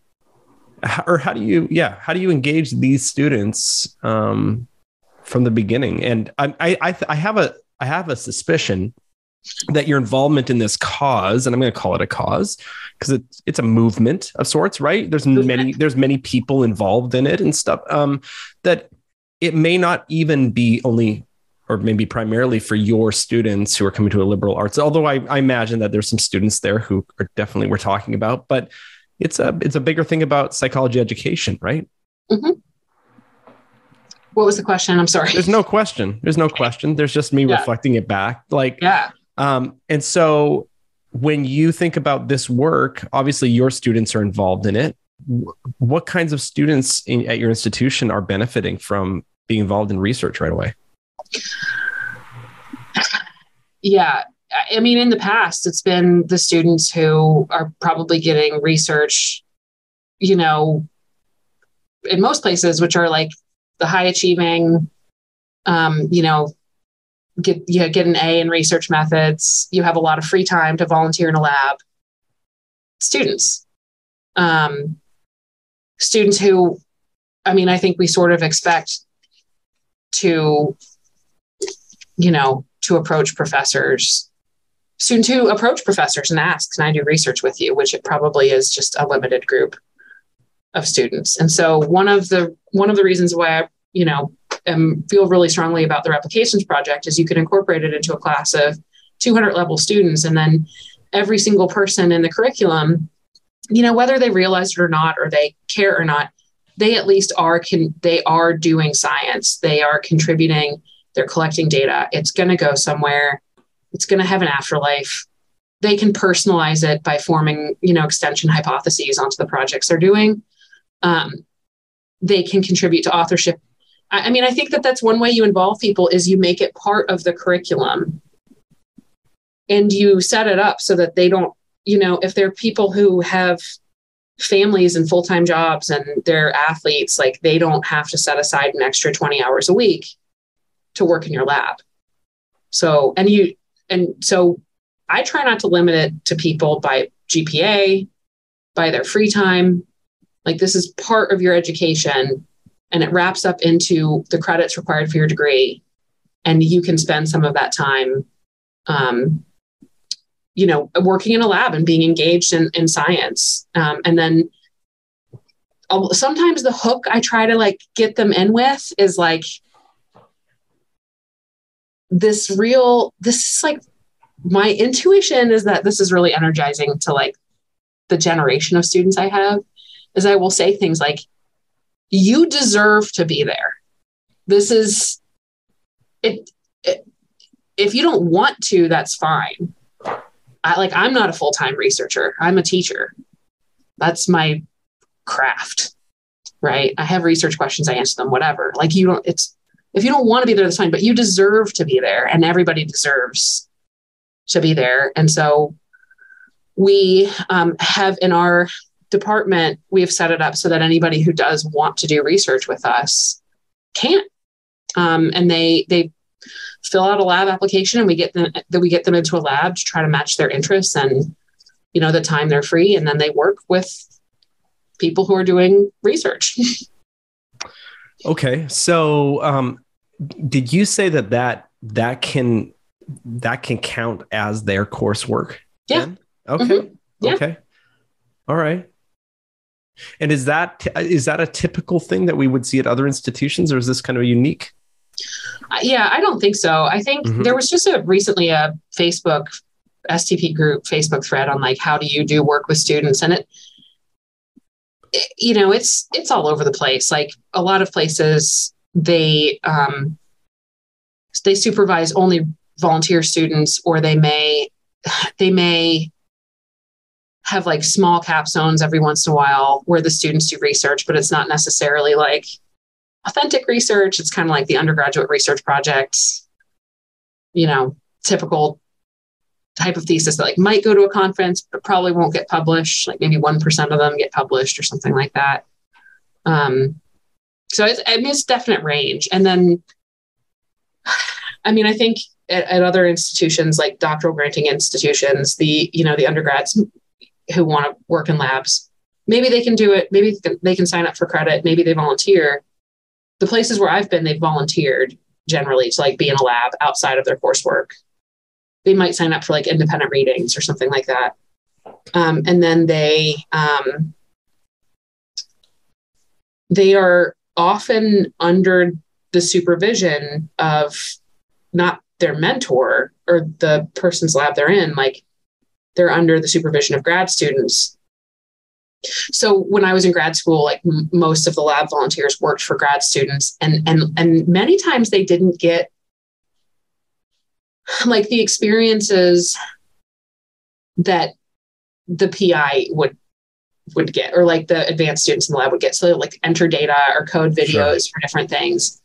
Speaker 5: these students from the beginning? And I have a suspicion that your involvement in this cause, and I'm going to call it a cause because it's a movement of sorts, right? There's many people involved in it and stuff, that it may not even be only, or maybe primarily for your students who are coming to a liberal arts, although I imagine that there's some students there who are definitely we're talking about, but it's a bigger thing about psychology education, right? Mm-hmm.
Speaker 1: What was the question? I'm sorry.
Speaker 5: There's no question. There's just me reflecting it back. And so when you think about this work, obviously your students are involved in it. What kinds of students at your institution are benefiting from being involved in research right away?
Speaker 1: Yeah. I mean, in the past, it's been the students who are probably getting research, in most places, which are like the high achieving, get an A in research methods. You have a lot of free time to volunteer in a lab. Students who, I think we sort of expect to approach professors. Students who approach professors and ask, can I do research with you? Which it probably is just a limited group of students. And so one of the reasons why I, feel really strongly about the Replications Project is you can incorporate it into a class of 200 level students. And then every single person in the curriculum, whether they realize it or not, or they care or not, they at least they are doing science. They are contributing, they're collecting data. It's going to go somewhere. It's going to have an afterlife. They can personalize it by forming, extension hypotheses onto the projects they're doing. They can contribute to authorship. I think that's one way you involve people is you make it part of the curriculum and you set it up so that they don't, if they're people who have families and full-time jobs and they're athletes, like they don't have to set aside an extra 20 hours a week to work in your lab. So I try not to limit it to people by GPA, by their free time. Like this is part of your education and it wraps up into the credits required for your degree. And you can spend some of that time, working in a lab and being engaged in science. And then sometimes the hook I try to get them in with is my intuition is that this is really energizing to the generation of students I have, is I will say things like, you deserve to be there. This is it. If you don't want to, that's fine. I'm not a full-time researcher. I'm a teacher. That's my craft, right? I have research questions. I answer them, whatever. If you don't want to be there, that's fine, but you deserve to be there, and everybody deserves to be there. And so we have in our department, we've set it up so that anybody who does want to do research with us can. And they fill out a lab application, and we get them into a lab to try to match their interests and, the time they're free. And then they work with people who are doing research.
Speaker 5: Okay. So, did you say that can count as their coursework?
Speaker 1: Yeah.
Speaker 5: Then? Okay.
Speaker 1: Mm-hmm. Yeah.
Speaker 5: Okay. All right. And is that a typical thing that we would see at other institutions, or is this kind of unique?
Speaker 1: Yeah, I don't think so. I think there was just recently a Facebook STP group Facebook thread on like, how do you do work with students? And it's all over the place. Like a lot of places, they supervise only volunteer students, or they may have like small capstones every once in a while where the students do research, but it's not necessarily like authentic research. It's kind of like the undergraduate research projects, typical type of thesis that like might go to a conference, but probably won't get published. Like maybe 1% of them get published or something like that. So it's definite range. And then, I think at other institutions, like doctoral granting institutions, the undergrads who want to work in labs, maybe they can do it. Maybe they can sign up for credit. Maybe they volunteer. The places where I've been, they've volunteered generally to like be in a lab outside of their coursework. They might sign up for like independent readings or something like that. And then they are often under the supervision of not their mentor or the person's lab they're in, like they're under the supervision of grad students. So when I was in grad school, like most of the lab volunteers worked for grad students, and many times they didn't get like the experiences that the PI would get, or like the advanced students in the lab would get. So like enter data or code videos for different things.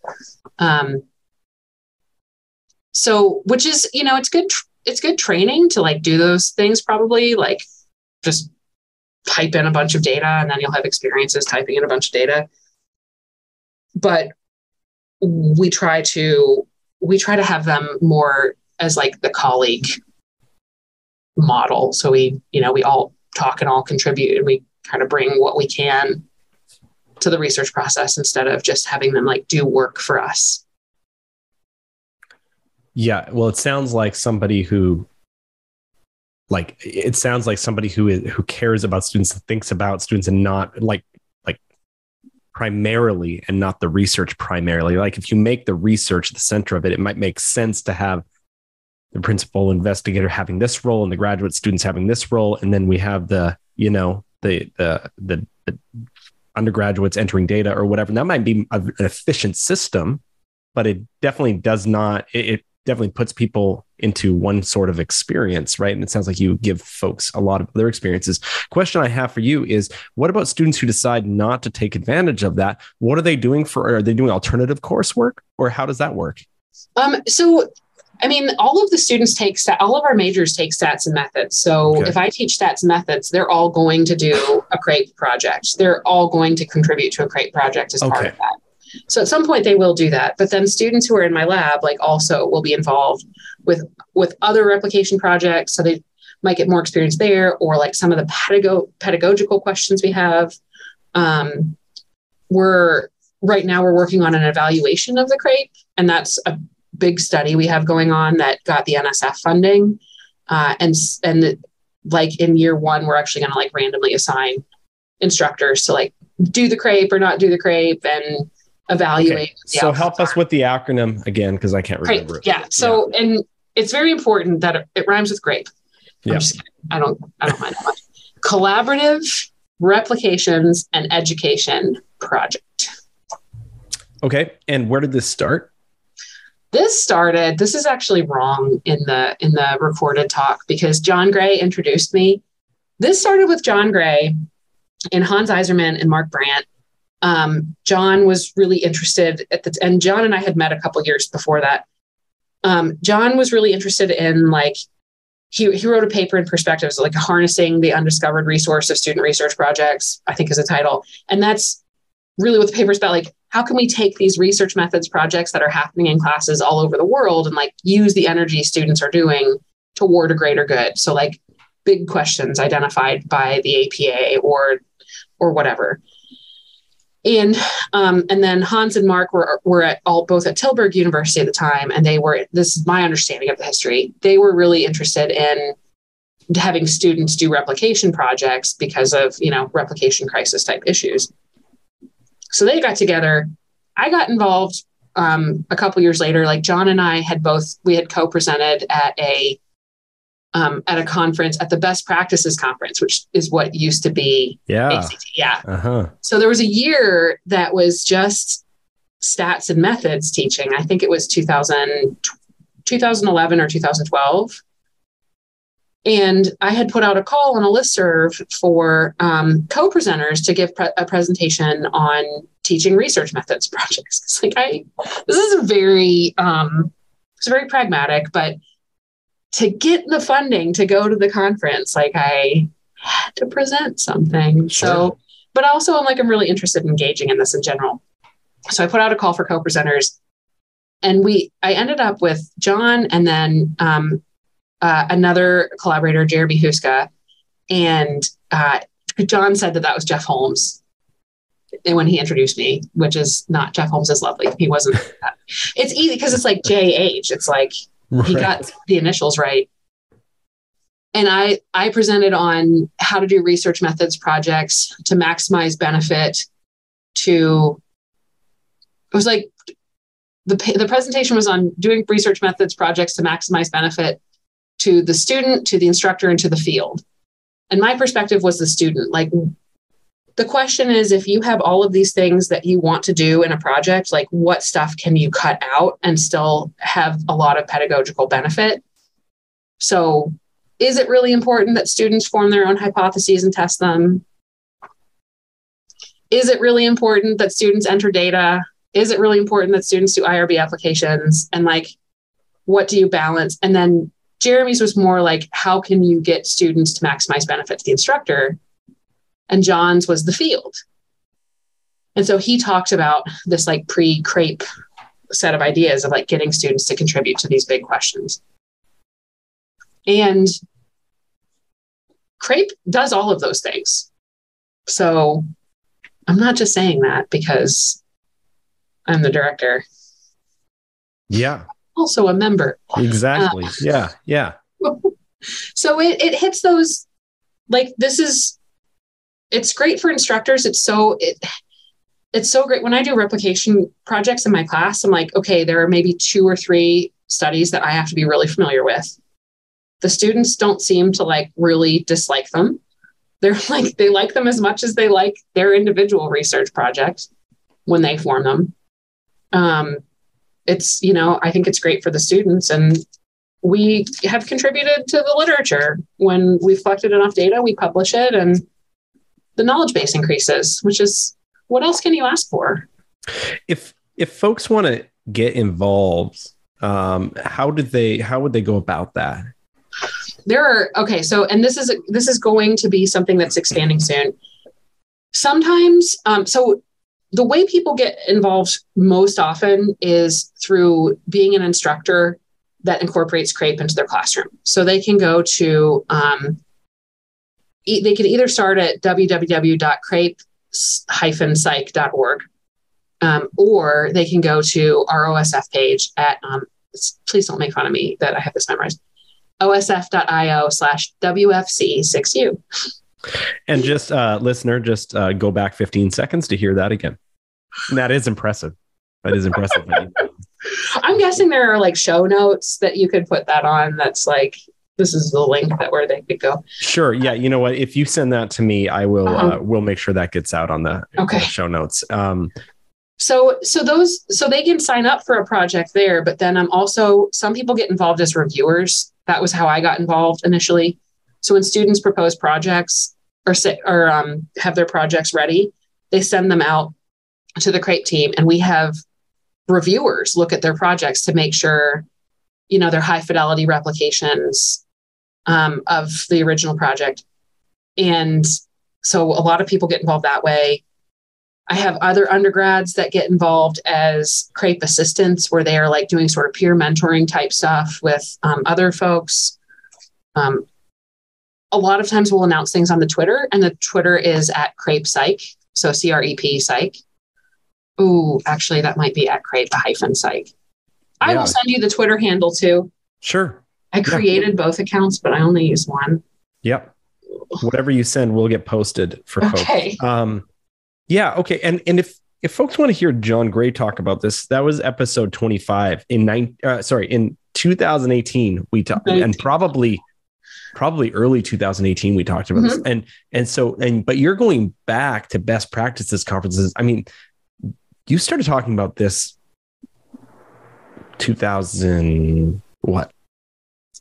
Speaker 1: So, which is, it's good training to like do those things, probably like just type in a bunch of data and then you'll have experiences typing in a bunch of data. But we try to have them more as like the colleague model. So we all talk and all contribute, and we kind of bring what we can to the research process instead of just having them like do work for us.
Speaker 5: Yeah. Well, it sounds like somebody who cares about students, thinks about students, and not like primarily, and not the research primarily. Like if you make the research the center of it, it might make sense to have the principal investigator having this role and the graduate students having this role. And then we have the undergraduates entering data or whatever. And that might be an efficient system, but it definitely does not, it definitely puts people into one sort of experience, right? And it sounds like you give folks a lot of other experiences. Question I have for you is, what about students who decide not to take advantage of that? What are they doing are they doing alternative coursework, or how does that work?
Speaker 1: So, all of the students all of our majors take stats and methods. So if I teach stats and methods, they're all going to do a CRAPE project. They're all going to contribute to a CRAPE project as part of that. So at some point they will do that, but then students who are in my lab, like also will be involved with other replication projects. So they might get more experience there, or like some of the pedagogical questions we have. Right now we're working on an evaluation of the CRAPE, and that's a big study we have going on that got the NSF funding. And like in year one, we're actually going to like randomly assign instructors to like do the CRAPE or not do the CRAPE and evaluate.
Speaker 5: Okay. So help us with the acronym again, because I can't remember it.
Speaker 1: Yeah. So, and it's very important that it rhymes with grape.
Speaker 5: Yeah.
Speaker 1: I don't mind that much. Collaborative Replications and Education Project.
Speaker 5: Okay. And where did this start?
Speaker 1: This is actually wrong in the recorded talk, because John Gray introduced me. This started with John Gray and Hans Eiserman and Mark Brandt John was really interested and John and I had met a couple years before that. John was really interested in like, he wrote a paper in Perspectives, like harnessing the undiscovered resource of student research projects, I think is the title. And that's really what the paper is about. Like, how can we take these research methods projects that are happening in classes all over the world and like use the energy students are doing toward a greater good? So like big questions identified by the APA or whatever. And then Hans and Mark were both at Tilburg University at the time, and this is my understanding of the history, they were really interested in having students do replication projects because of, replication crisis type issues. So they got together. I got involved a couple years later. Like John and I had co-presented at a conference, at the Best Practices Conference, which is what used to be ACT. Yeah. Uh-huh. So there was a year that was just stats and methods teaching. I think it was 2011 or 2012. And I had put out a call on a listserv for co-presenters to give a presentation on teaching research methods projects. It's like this is it's very pragmatic, but to get the funding to go to the conference, like I had to present something. Sure. So, but also I'm really interested in engaging in this in general. So I put out a call for co-presenters, and I ended up with John and then another collaborator, Jeremy Huska. And John said that was Jeff Holmes. And when he introduced me, which is not, Jeff Holmes is lovely. He wasn't. It's easy because it's like JH. It's like, he got the initials right. And I presented on how to do research methods projects to maximize benefit it was like the presentation was on doing research methods projects to maximize benefit to the student, to the instructor, and to the field. And my perspective was the student. Like, the question is, if you have all of these things that you want to do in a project, like what stuff can you cut out and still have a lot of pedagogical benefit? So is it really important that students form their own hypotheses and test them? Is it really important that students enter data? Is it really important that students do IRB applications? And like, what do you balance? And then Jeremy's was more like, how can you get students to maximize benefit to the instructor? And John's was the field. And so he talked about this like pre-CRAPE set of ideas of like getting students to contribute to these big questions. And CRAPE does all of those things. So I'm not just saying that because I'm the director.
Speaker 5: Yeah.
Speaker 1: Also a member.
Speaker 5: Exactly. Yeah.
Speaker 1: So it hits those, like, it's great for instructors. It's so great. When I do replication projects in my class, I'm like, okay, there are maybe 2 or 3 studies that I have to be really familiar with. The students don't seem to like really dislike them. They're like, they like them as much as they like their individual research project when they form them. It's, I think it's great for the students, and we have contributed to the literature. When we've collected enough data, we publish it, and the knowledge base increases, which is, what else can you ask for?
Speaker 5: If folks want to get involved, how would they go about that?
Speaker 1: So this is going to be something that's expanding soon. Sometimes, so the way people get involved most often is through being an instructor that incorporates CRAPE into their classroom. So they can go to, they can either start at www.crape-psych.org, or they can go to our OSF page at, please don't make fun of me that I have this memorized, osf.io/WFC6U.
Speaker 5: And just listener, go back 15 seconds to hear that again. That is impressive.
Speaker 1: I'm guessing there are like show notes that you could put that on. That's like, this is the link where they could go.
Speaker 5: Sure. Yeah. You know what? If you send that to me, I will. We'll make sure that gets out on the show notes.
Speaker 1: So they can sign up for a project there, but then some people get involved as reviewers. That was how I got involved initially. So when students propose projects or have their projects ready, they send them out to the CRAPE team, and we have reviewers look at their projects to make sure, they're high fidelity replications of the original project. And so a lot of people get involved that way. I have other undergrads that get involved as CRAPE assistants, where they are like doing sort of peer mentoring type stuff with other folks. A lot of times we'll announce things on the Twitter, and the Twitter is at CRAPE Psych. So CREP Psych. Ooh, actually, that might be at CRAPE-Psych. I will send you the Twitter handle too.
Speaker 5: Sure.
Speaker 1: I created both accounts, but I only use one.
Speaker 5: Yep. Whatever you send will get posted for
Speaker 1: folks.
Speaker 5: Yeah. Okay. And if folks want to hear John Gray talk about this, that was episode 25 in 2018. We talked, and probably early 2018 we talked about this. But you're going back to best practices conferences. I mean, you started talking about this 2000 what?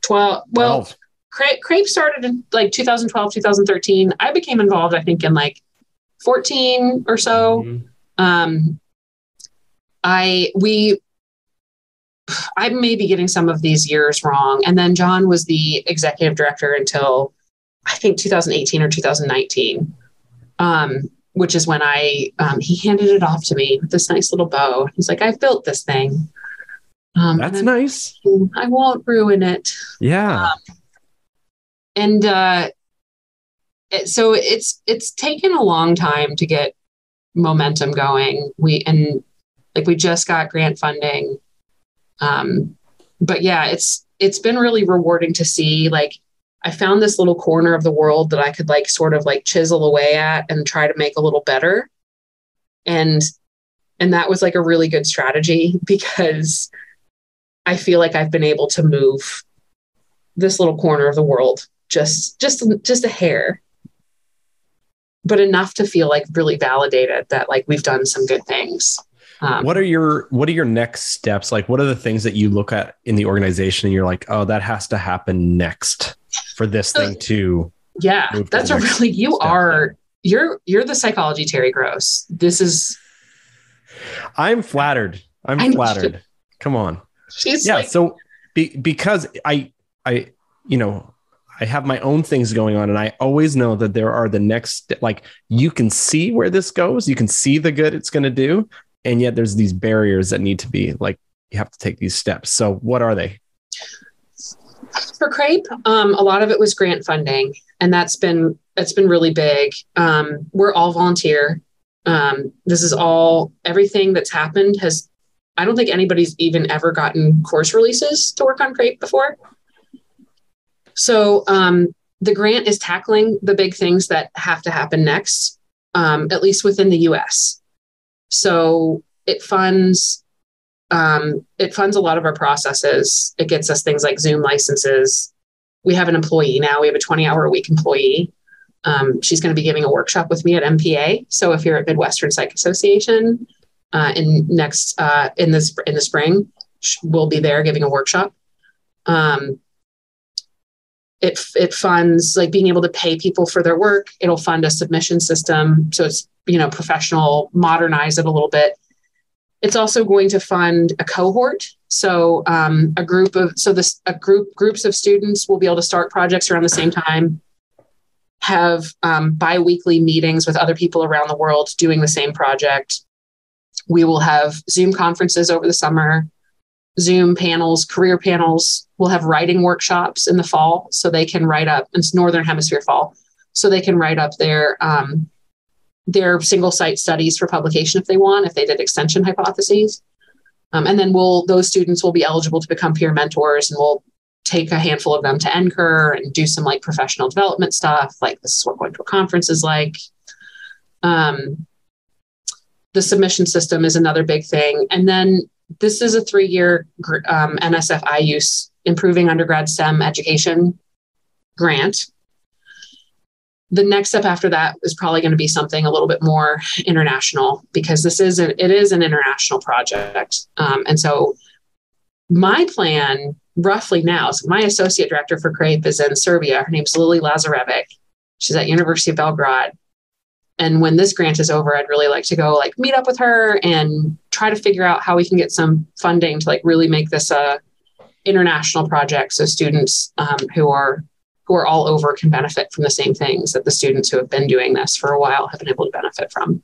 Speaker 1: 12. Well, CRAPE started in like 2012, 2013. I became involved, I think, in like 14 or so. Mm-hmm. I may be getting some of these years wrong. And then John was the executive director until I think 2018 or 2019, which is when he handed it off to me with this nice little bow. He's like, I've built this thing.
Speaker 5: That's nice.
Speaker 1: I won't ruin it.
Speaker 5: Yeah.
Speaker 1: So it's taken a long time to get momentum going. We just got grant funding. But yeah, it's been really rewarding to see, like, I found this little corner of the world that I could like sort of like chisel away at and try to make a little better. And that was like a really good strategy, because I feel like I've been able to move this little corner of the world just a hair, but enough to feel like really validated that like we've done some good things.
Speaker 5: What are your next steps? Like, what are the things that you look at in the organization and you're like, oh, that has to happen next for this thing to.
Speaker 1: Yeah, that's a really, you're the psychology Terry Gross.
Speaker 5: I'm flattered. I'm flattered. Come on. So because I have my own things going on, and I always know that there are the next, like, you can see where this goes. You can see the good it's going to do. And yet there's these barriers that need to be, like, you have to take these steps. So what are they?
Speaker 1: For CRAPE, a lot of it was grant funding, and that's been really big. We're all volunteer. This is everything that's happened I don't think anybody's even ever gotten course releases to work on CRAPE before. So the grant is tackling the big things that have to happen next, at least within the US. So it funds a lot of our processes. It gets us things like Zoom licenses. We have an employee now. We have a 20-hour-a-week employee. She's going to be giving a workshop with me at MPA. So if you're at Midwestern Psych Association in the spring, we'll be there giving a workshop. It funds like being able to pay people for their work. It'll fund a submission system, so it's professional, modernize it a little bit. It's also going to fund a cohort. So groups of students will be able to start projects around the same time, have bi-weekly meetings with other people around the world doing the same project. We will have Zoom conferences over the summer, Zoom panels, career panels. We'll have writing workshops in the fall, so they can write up. It's Northern Hemisphere fall, so they can write up their single site studies for publication if they want, if they did extension hypotheses. And then those students will be eligible to become peer mentors, and we'll take a handful of them to NCUR and do some like professional development stuff. Like, this is what going to a conference is like. The submission system is another big thing. And then this is a 3-year NSF IUSE Improving Undergrad STEM Education grant. The next step after that is probably going to be something a little bit more international, because it is an international project. And so my plan roughly now, so my associate director for CRAPE is in Serbia. Her name's Lily Lazarevic. She's at University of Belgrade. And when this grant is over, I'd really like to go like meet up with her and try to figure out how we can get some funding to like really make this a international project. So students who are all over can benefit from the same things that the students who have been doing this for a while have been able to benefit from.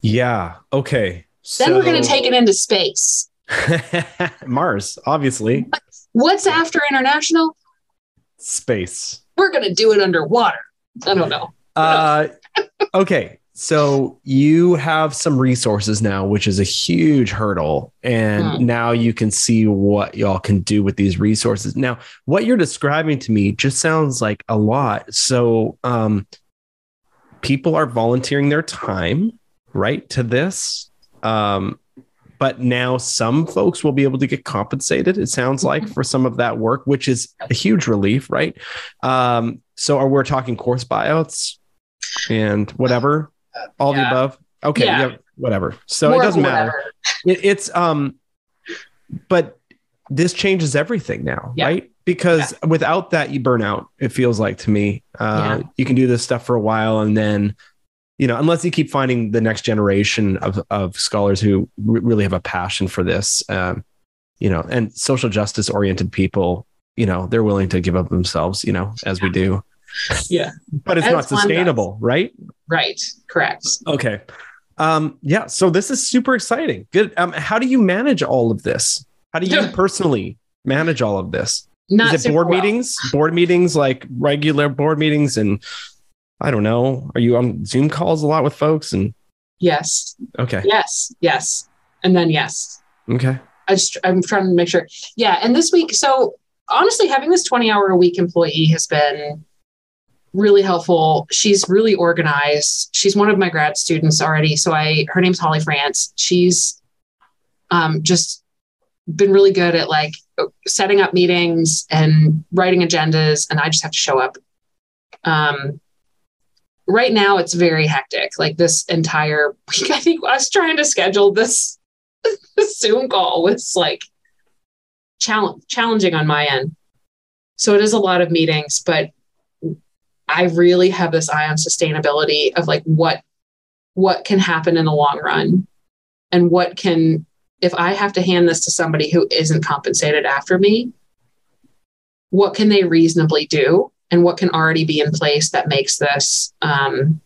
Speaker 5: Yeah. Okay.
Speaker 1: Then we're going to take it into space.
Speaker 5: Mars, obviously.
Speaker 1: What's after international?
Speaker 5: Space.
Speaker 1: We're going to do it underwater. I don't know.
Speaker 5: Okay. So you have some resources now, which is a huge hurdle. And now you can see what y'all can do with these resources. Now, what you're describing to me just sounds like a lot. So people are volunteering their time, right, to this. But now some folks will be able to get compensated, it sounds like, for some of that work, which is a huge relief, right? So we're talking course buyouts and whatever, all the above. Okay, yeah, whatever. So it doesn't matter. It's but this changes everything now, right? Because without that, you burn out. It feels like to me. You can do this stuff for a while, and then, you know, unless you keep finding the next generation of scholars who really have a passion for this, you know, and social justice oriented people, you know, they're willing to give up themselves, you know, as we do.
Speaker 1: Yeah.
Speaker 5: But it's not sustainable, right?
Speaker 1: Right. Correct.
Speaker 5: Okay. Yeah. So this is super exciting. Good. How do you manage all of this? How do you personally manage all of this? Is it board meetings, like regular board meetings? And I don't know. Are you on Zoom calls a lot with folks? And
Speaker 1: yes.
Speaker 5: Okay.
Speaker 1: Yes. And then yes.
Speaker 5: Okay.
Speaker 1: I'm trying to make sure. Yeah. And this week, so honestly, having this 20-hour-a-week employee has been really helpful. She's really organized. She's one of my grad students already. So her name's Holly France. She's just been really good at like setting up meetings and writing agendas, and I just have to show up. Right now it's very hectic. Like this entire week, I think I was trying to schedule this Zoom call was like challenging on my end. So it is a lot of meetings, but I really have this eye on sustainability of like what can happen in the long run, and what can, if I have to hand this to somebody who isn't compensated after me, what can they reasonably do, and what can already be in place that makes this, and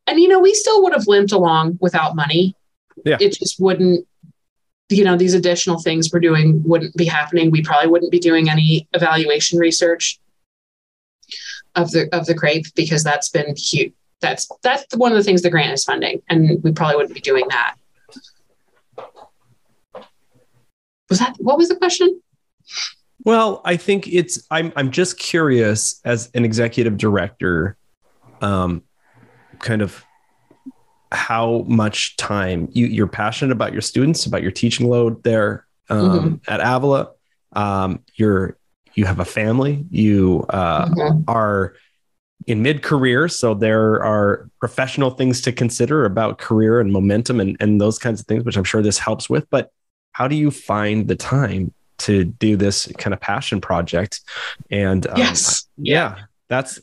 Speaker 1: you know, we still would have limped along without money. Yeah. It just wouldn't, you know, these additional things we're doing wouldn't be happening. We probably wouldn't be doing any evaluation research of the CRAPE, because that's been huge. That's one of the things the grant is funding, and we probably wouldn't be doing that. What was the question?
Speaker 5: Well, I think I'm just curious as an executive director, kind of how much time you're passionate about your students, about your teaching load there at Avila. You have a family, you are in mid-career, so there are professional things to consider about career and momentum and those kinds of things, which I'm sure this helps with. But how do you find the time to do this kind of passion project? And that's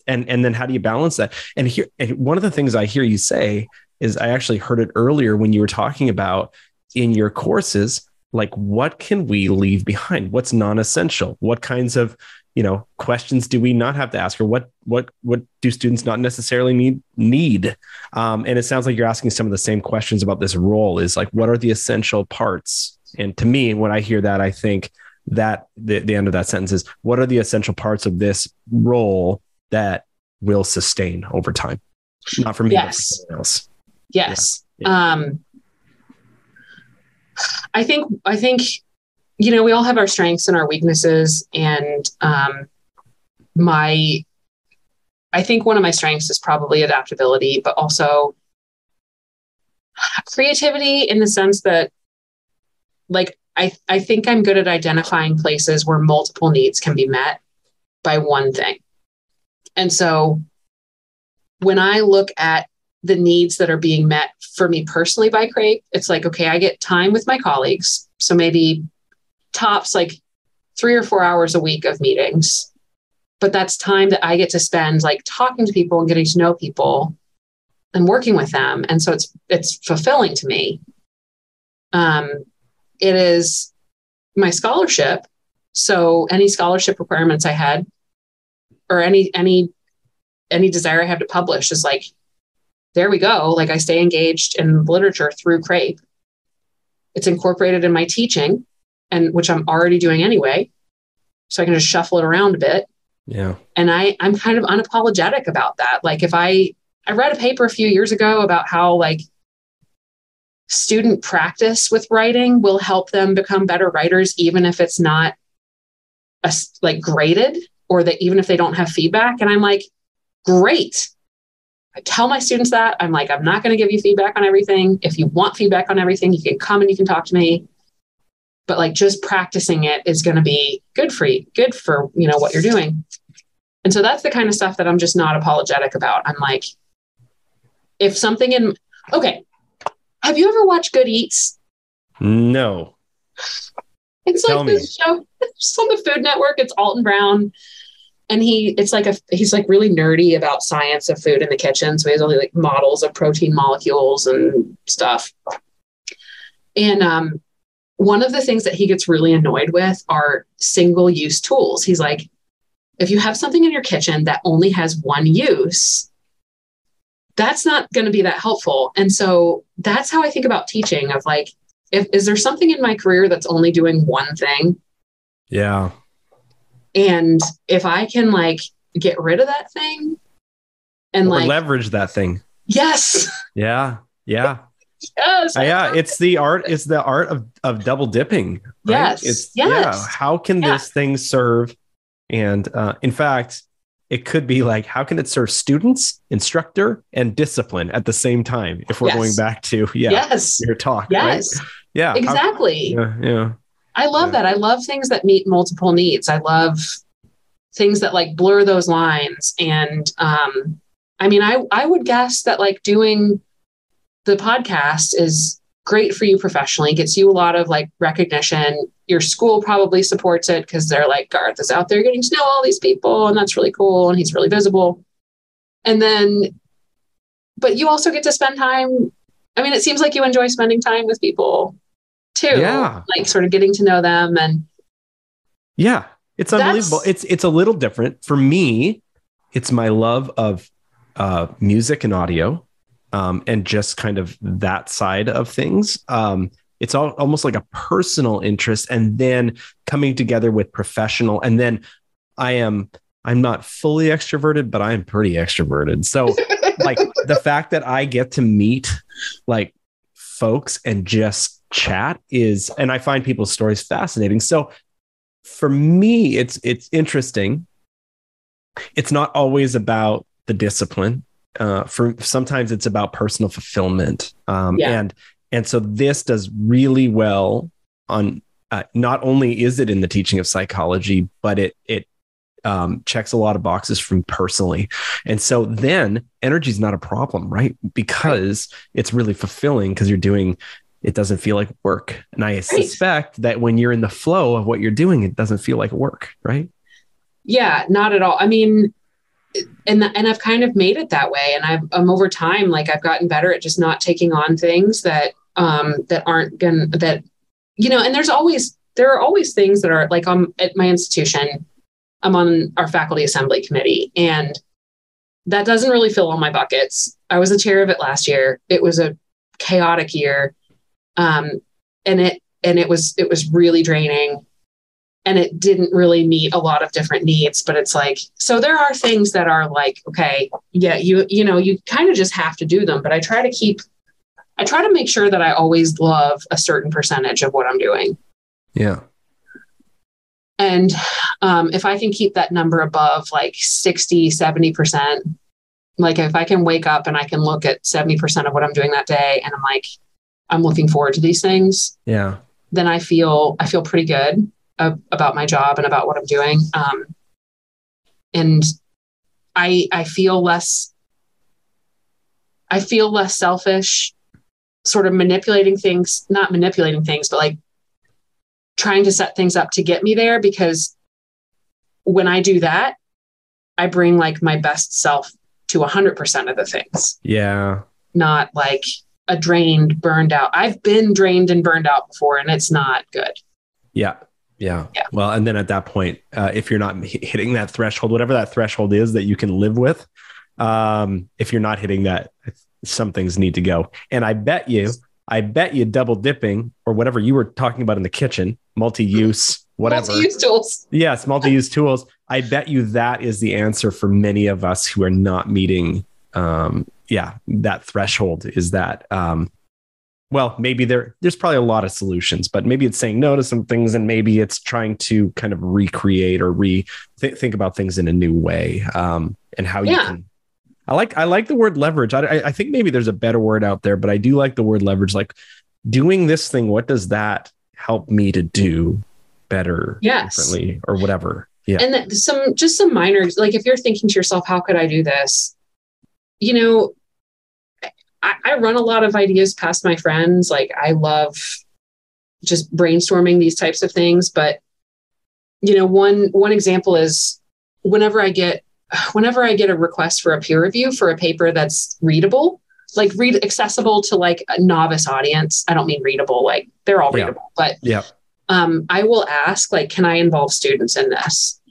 Speaker 5: and then how do you balance that? And one of the things I hear you say is, I actually heard it earlier when you were talking about in your courses, like, what can we leave behind? What's non-essential? What kinds of, you know, questions do we not have to ask? Or what do students not necessarily need? And it sounds like you're asking some of the same questions about this role, is like, what are the essential parts? And to me, when I hear that, I think that the end of that sentence is, what are the essential parts of this role that will sustain over time? Not for me, but for someone else.
Speaker 1: Yes. Yeah. I think, you know, we all have our strengths and our weaknesses. And I think one of my strengths is probably adaptability, but also creativity, in the sense that, like, I think I'm good at identifying places where multiple needs can be met by one thing. And so when I look at the needs that are being met for me personally by CRAPE, it's like, okay, I get time with my colleagues. So maybe tops like 3 or 4 hours a week of meetings. but that's time that I get to spend like talking to people and getting to know people and working with them. And so it's fulfilling to me. It is my scholarship. So any scholarship requirements I had, or any desire I have to publish is like, there we go. Like I stay engaged in literature through CRAPE. It's incorporated in my teaching, and which I'm already doing anyway. So I can just shuffle it around a bit.
Speaker 5: Yeah.
Speaker 1: And I'm kind of unapologetic about that. Like if I read a paper a few years ago about how like student practice with writing will help them become better writers, even if it's not like graded, or that even if they don't have feedback. And I'm like, great. I tell my students that. I'm like, I'm not going to give you feedback on everything. If you want feedback on everything, you can come and you can talk to me. But like just practicing it is going to be good for you, good for, what you're doing. And so that's the kind of stuff that I'm just not apologetic about. I'm like, if something okay. Have you ever watched Good Eats?
Speaker 5: No.
Speaker 1: It's like this show. It's on the Food Network. It's Alton Brown. And he's like really nerdy about science of food in the kitchen. So he has all like models of protein molecules and stuff. And one of the things that he gets really annoyed with are single-use tools. He's like, if you have something in your kitchen that only has one use, that's not going to be that helpful. And so that's how I think about teaching, of like, is there something in my career that's only doing one thing?
Speaker 5: Yeah.
Speaker 1: And if I can like get rid of that thing and
Speaker 5: or leverage that thing.
Speaker 1: Yes.
Speaker 5: Yeah. Yeah.
Speaker 1: Yes.
Speaker 5: Yeah. It's the art of double dipping. Right?
Speaker 1: Yes.
Speaker 5: How can this thing serve? And in fact, it could be like, how can it serve students, instructor, and discipline at the same time? If we're going back to your talk.
Speaker 1: Yes.
Speaker 5: Right? Yeah.
Speaker 1: Exactly.
Speaker 5: Yeah.
Speaker 1: I love that. I love things that meet multiple needs. I love things that like blur those lines. And I would guess that like doing the podcast is great for you professionally, gets you a lot of like recognition. Your school probably supports it because they're like, Garth is out there getting to know all these people, and that's really cool, and he's really visible. And then, but you also get to spend time. I mean, it seems like you enjoy spending time with people too. Yeah. Like sort of getting to know them. And
Speaker 5: yeah, it's unbelievable. It's a little different for me. It's my love of music and audio, and just kind of that side of things. It's almost like a personal interest, and then coming together with professional. And then I'm not fully extroverted, but I'm pretty extroverted. So like the fact that I get to meet like folks and just chat and I find people's stories fascinating. So for me, it's interesting. It's not always about the discipline. Sometimes it's about personal fulfillment. And so this does really well on, not only is it in the teaching of psychology, but it checks a lot of boxes from personally. And so then energy is not a problem, right? Because it's really fulfilling, because it doesn't feel like work. And I suspect that when you're in the flow of what you're doing, it doesn't feel like work, right? Yeah, not at all. I mean, and I've kind of made it that way. And I'm over time, like I've gotten better at just not taking on things that aren't going to, and there are always things that are like, at my institution, I'm on our faculty assembly committee, and that doesn't really fill all my buckets. I was the chair of it last year. It was a chaotic year. And it was really draining, and it didn't really meet a lot of different needs. But it's like, so there are things that are like, okay, yeah, you kind of just have to do them. But I try to make sure that I always love a certain percentage of what I'm doing. Yeah. And if I can keep that number above like 60, 70%, like if I can wake up and I can look at 70% of what I'm doing that day, and I'm like, I'm looking forward to these things. Yeah. Then I feel pretty good about my job and about what I'm doing. And I feel less selfish, sort of not manipulating things, but like trying to set things up to get me there, because when I do that,
Speaker 1: I bring like my best self to 100% of the things.
Speaker 5: Yeah.
Speaker 1: Not like a drained, burned out. I've been drained and burned out before, and it's not good.
Speaker 5: Yeah. Well, and then at that point, if you're not hitting that threshold, whatever that threshold is that you can live with, if you're not hitting that, some things need to go. And I bet you double dipping or whatever you were talking about in the kitchen, multi-use, whatever.
Speaker 1: Multi-use tools.
Speaker 5: Yes, multi-use tools. I bet you that is the answer for many of us who are not meeting that threshold. Is that well, maybe there's probably a lot of solutions, but maybe it's saying no to some things, and maybe it's trying to kind of recreate or think about things in a new way, and how you can. I like the word leverage. I think maybe there's a better word out there, but I do like the word leverage. Like, doing this thing, what does that help me to do better, differently, or whatever? Yeah,
Speaker 1: and some minor, like if you're thinking to yourself, how could I do this? You know, I run a lot of ideas past my friends. Like, I love just brainstorming these types of things. But, you know, one example is whenever I get a request for a peer review for a paper that's readable, like accessible to like a novice audience. I don't mean readable, like they're all readable, but I will ask, like, can I involve students in this?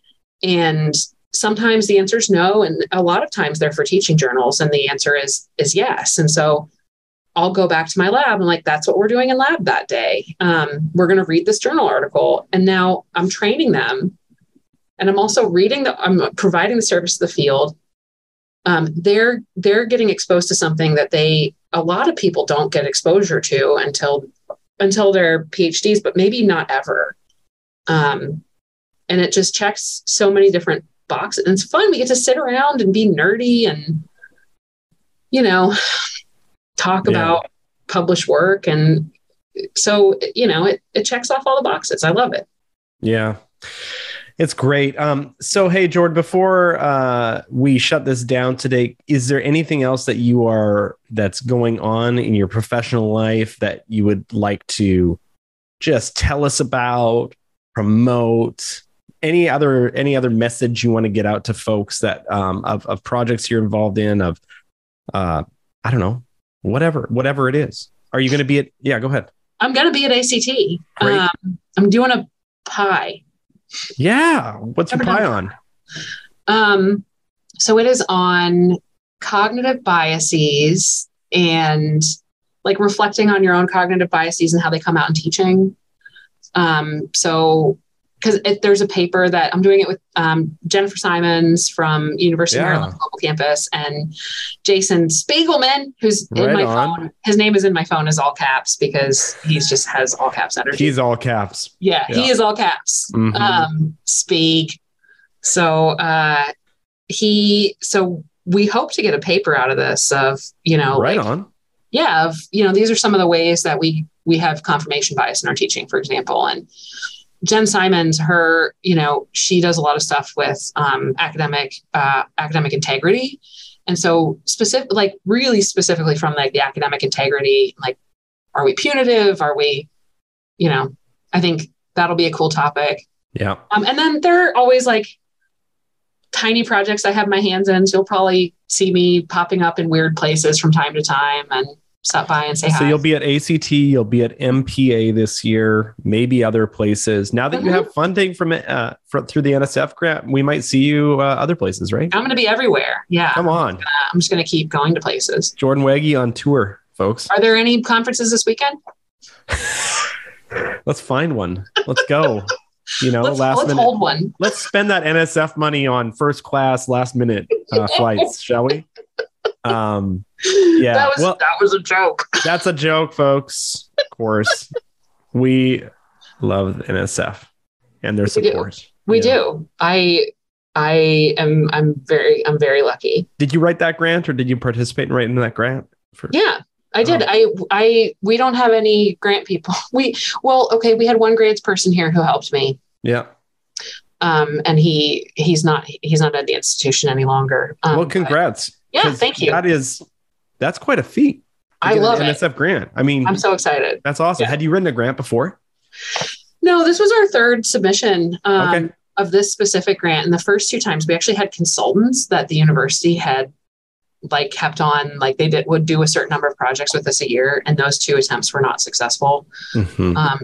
Speaker 1: And sometimes the answer is no. And a lot of times they're for teaching journals, and the answer is yes. And so I'll go back to my lab and like, that's what we're doing in lab that day. We're going to read this journal article. And now I'm training them. And I'm also I'm providing the service to the field. They're getting exposed to something that a lot of people don't get exposure to until their PhDs, but maybe not ever. And it just checks so many different boxes. And it's fun. We get to sit around and be nerdy and, you know, talk about published work. And so, you know, it checks off all the boxes. I love it.
Speaker 5: Yeah. It's great. So, hey, Jordan, before we shut this down today, is there anything else that's going on in your professional life that you would like to just tell us about, promote? Any other message you want to get out to folks that of projects you're involved in, of I don't know, whatever it is. Are you going to be at? Yeah, go ahead.
Speaker 1: I'm going to be at ACT. I'm doing a pie.
Speaker 5: Yeah. What's your pie on?
Speaker 1: So it is on cognitive biases and like reflecting on your own cognitive biases and how they come out in teaching. So because there's a paper that I'm doing it with Jennifer Simons from University of Maryland Global Campus, and Jason Spiegelman, who's in my phone. His name is in my phone as all caps because he's just has all caps energy.
Speaker 5: He's all caps.
Speaker 1: Yeah, he is all caps. Mm-hmm. Spieg. So so we hope to get a paper out of this of, you know, these are some of the ways that we have confirmation bias in our teaching, for example. And Jen Simons, she does a lot of stuff with academic integrity. And so really specifically from like the academic integrity, like, are we punitive? Are we, I think that'll be a cool topic.
Speaker 5: Yeah.
Speaker 1: And then there are always like tiny projects I have my hands in. So you'll probably see me popping up in weird places from time to time and stop by and say hi.
Speaker 5: So you'll be at ACT, you'll be at MPA this year, maybe other places. Now that you have funding from through the NSF grant, we might see you other places, right?
Speaker 1: I'm going to be everywhere. Yeah.
Speaker 5: Come on.
Speaker 1: I'm just going to keep going to places.
Speaker 5: Jordan Waggy on tour, folks.
Speaker 1: Are there any conferences this weekend?
Speaker 5: Let's find one. Let's go.
Speaker 1: Let's
Speaker 5: minute.
Speaker 1: Hold one.
Speaker 5: Let's spend that NSF money on first class, last minute flights, shall we?
Speaker 1: That was a joke.
Speaker 5: That's a joke, folks. Of course, we love NSF and their support.
Speaker 1: We do. I'm very lucky.
Speaker 5: Did you write that grant, or did you participate in writing that grant?
Speaker 1: Yeah, I did. We don't have any grant people. We had one grants person here who helped me.
Speaker 5: Yeah.
Speaker 1: And he's not at the institution any longer.
Speaker 5: Well, congrats.
Speaker 1: Yeah, thank you.
Speaker 5: That's quite a feat.
Speaker 1: I love
Speaker 5: an NSF grant. I mean,
Speaker 1: I'm so excited.
Speaker 5: That's awesome.
Speaker 1: Yeah.
Speaker 5: Had you written a grant before?
Speaker 1: No, this was our third submission.
Speaker 5: Okay.
Speaker 1: of this specific grant, and the first two times we actually had consultants that the university had like kept on, like would do a certain number of projects with us a year, and those two attempts were not successful.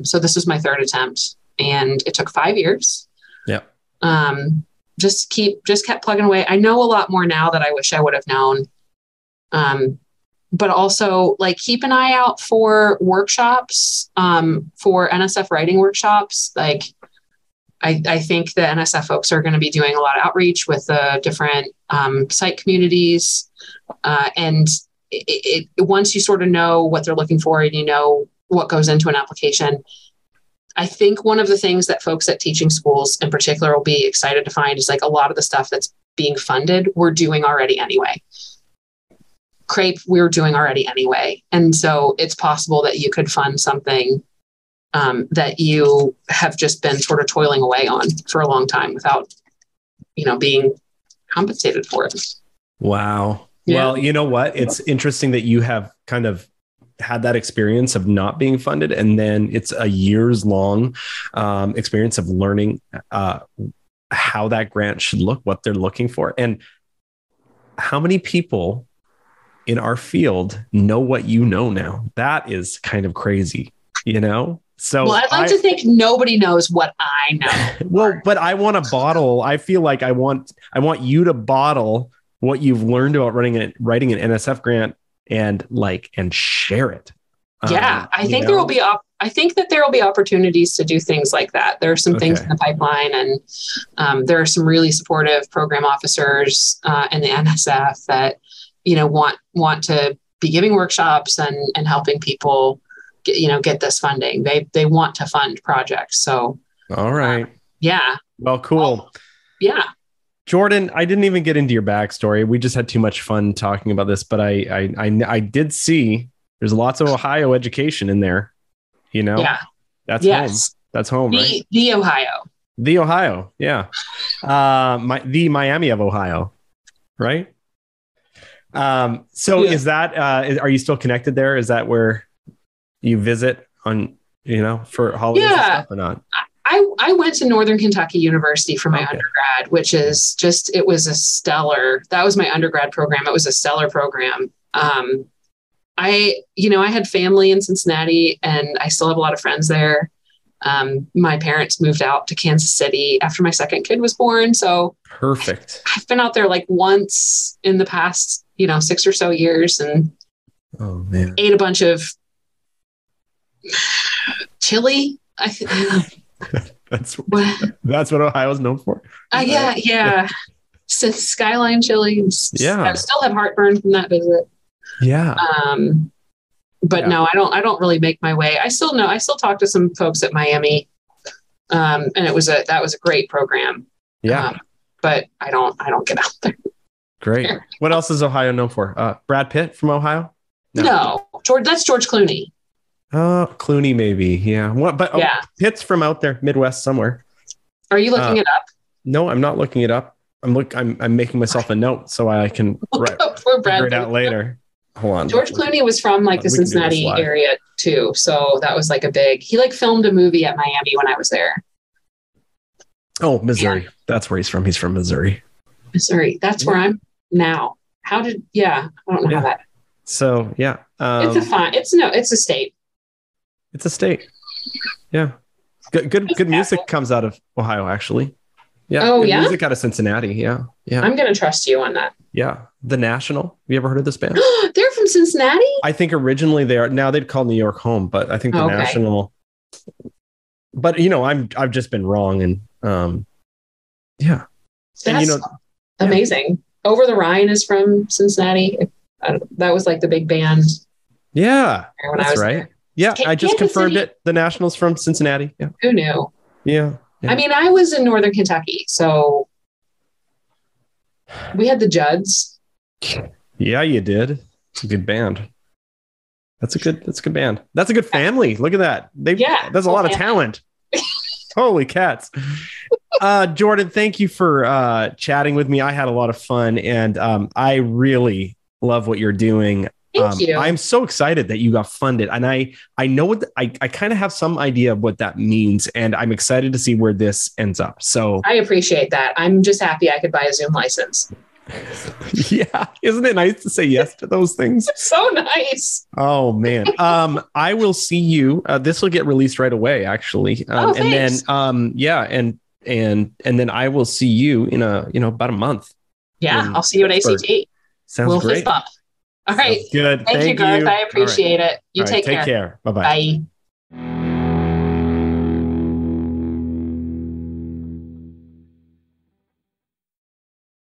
Speaker 1: So this was my third attempt, and it took 5 years.
Speaker 5: Yeah.
Speaker 1: Just kept plugging away. I know a lot more now that I wish I would have known. But also like keep an eye out for workshops, for NSF writing workshops. Like I think the NSF folks are going to be doing a lot of outreach with the different site communities. And once you sort of know what they're looking for and you know what goes into an application, I think one of the things that folks at teaching schools in particular will be excited to find is like a lot of the stuff that's being funded, we're doing already anyway. CRAPE, we were doing already anyway. And so it's possible that you could fund something that you have just been sort of toiling away on for a long time without, being compensated for it.
Speaker 5: Wow.
Speaker 1: Yeah.
Speaker 5: Well, you know what? It's interesting that you have kind of had that experience of not being funded, and then it's a years long experience of learning how that grant should look, what they're looking for, and how many people in our field know what you know now. That is kind of crazy, So
Speaker 1: I'd like to think nobody knows what I know.
Speaker 5: Well, but I want to bottle. I feel like I want you to bottle what you've learned about writing an NSF grant and share it.
Speaker 1: Yeah, I think there will be. I think that there will be opportunities to do things like that. There are some things in the pipeline, and there are some really supportive program officers in the NSF that want to be giving workshops and helping people get this funding. They want to fund projects. So
Speaker 5: all right.
Speaker 1: Yeah.
Speaker 5: Well, cool.
Speaker 1: Yeah.
Speaker 5: Jordan, I didn't even get into your backstory. We just had too much fun talking about this, but I did see there's lots of Ohio education in there.
Speaker 1: Yeah.
Speaker 5: That's home. That's home, right?
Speaker 1: The Ohio.
Speaker 5: The Ohio. Yeah. The Miami of Ohio. Right. So is that, are you still connected there? Is that where you visit on, for holidays and stuff or not?
Speaker 1: I went to Northern Kentucky University for my undergrad, which is it was a stellar, that was my undergrad program. It was a stellar program. I had family in Cincinnati, and I still have a lot of friends there. My parents moved out to Kansas City after my second kid was born. So
Speaker 5: perfect.
Speaker 1: I've been out there like once in the past, 6 or so years, and ate a bunch of chili.
Speaker 5: That's what Ohio's known for.
Speaker 1: Yeah. Skyline chili.
Speaker 5: Yeah.
Speaker 1: I still have heartburn from that visit.
Speaker 5: Yeah.
Speaker 1: But no, I don't really make my way. I still talk to some folks at Miami. And that was a great program.
Speaker 5: Yeah.
Speaker 1: But I don't get out there.
Speaker 5: Great. What else is Ohio known for? Brad Pitt from Ohio?
Speaker 1: No. That's George Clooney.
Speaker 5: Clooney maybe. Yeah. What? But Pitt's from out there, Midwest somewhere.
Speaker 1: Are you looking it up?
Speaker 5: No, I'm not looking it up. I'm making myself a note so I can figure it out later. Hold on.
Speaker 1: George Clooney was from the Cincinnati area too. So that was he filmed a movie at Miami when I was there.
Speaker 5: Oh, Missouri. Yeah. That's where he's from. He's from Missouri.
Speaker 1: Missouri. That's where I'm now. I don't know how that.
Speaker 5: So yeah.
Speaker 1: It's a state.
Speaker 5: It's a state. Yeah. Good music comes out of Ohio, actually. Yeah.
Speaker 1: Oh,
Speaker 5: good music out of Cincinnati. Yeah. Yeah.
Speaker 1: I'm going to trust you on that.
Speaker 5: Yeah. The National. Have you ever heard of this band?
Speaker 1: They're from Cincinnati?
Speaker 5: I think originally they are. Now they'd call New York home, but I think the National. But I've just been wrong, and yeah.
Speaker 1: That's amazing. Over the Rhine is from Cincinnati. That was the big band.
Speaker 5: Yeah, that's right. There. Yeah, I just confirmed it. The Nationals from Cincinnati. Yeah.
Speaker 1: Who knew?
Speaker 5: Yeah.
Speaker 1: I mean, I was in Northern Kentucky, so we had the Judds.
Speaker 5: Yeah, you did. It's a good band. That's a good band. That's a good family. Look at that. There's a lot of talent. Holy cats. Jordan, thank you for chatting with me. I had a lot of fun, and I really love what you're doing.
Speaker 1: Thank you.
Speaker 5: I'm so excited that you got funded, and I know what I kind of have some idea of what that means, and I'm excited to see where this ends up. So
Speaker 1: I appreciate that. I'm just happy I could buy a Zoom license.
Speaker 5: yeah, isn't it nice to say yes to those things?
Speaker 1: So nice.
Speaker 5: Oh man. I will see you. This will get released right away, actually. And
Speaker 1: thanks.
Speaker 5: then and then I will see you in about a month.
Speaker 1: Yeah, I'll see you at ACT.
Speaker 5: Sounds
Speaker 1: we'll
Speaker 5: great.
Speaker 1: fist bump. All right.
Speaker 5: Sounds good.
Speaker 1: Thank you, Garth. I appreciate it. You
Speaker 5: All right,
Speaker 1: take care.
Speaker 5: Take care. Bye-bye.
Speaker 1: Bye.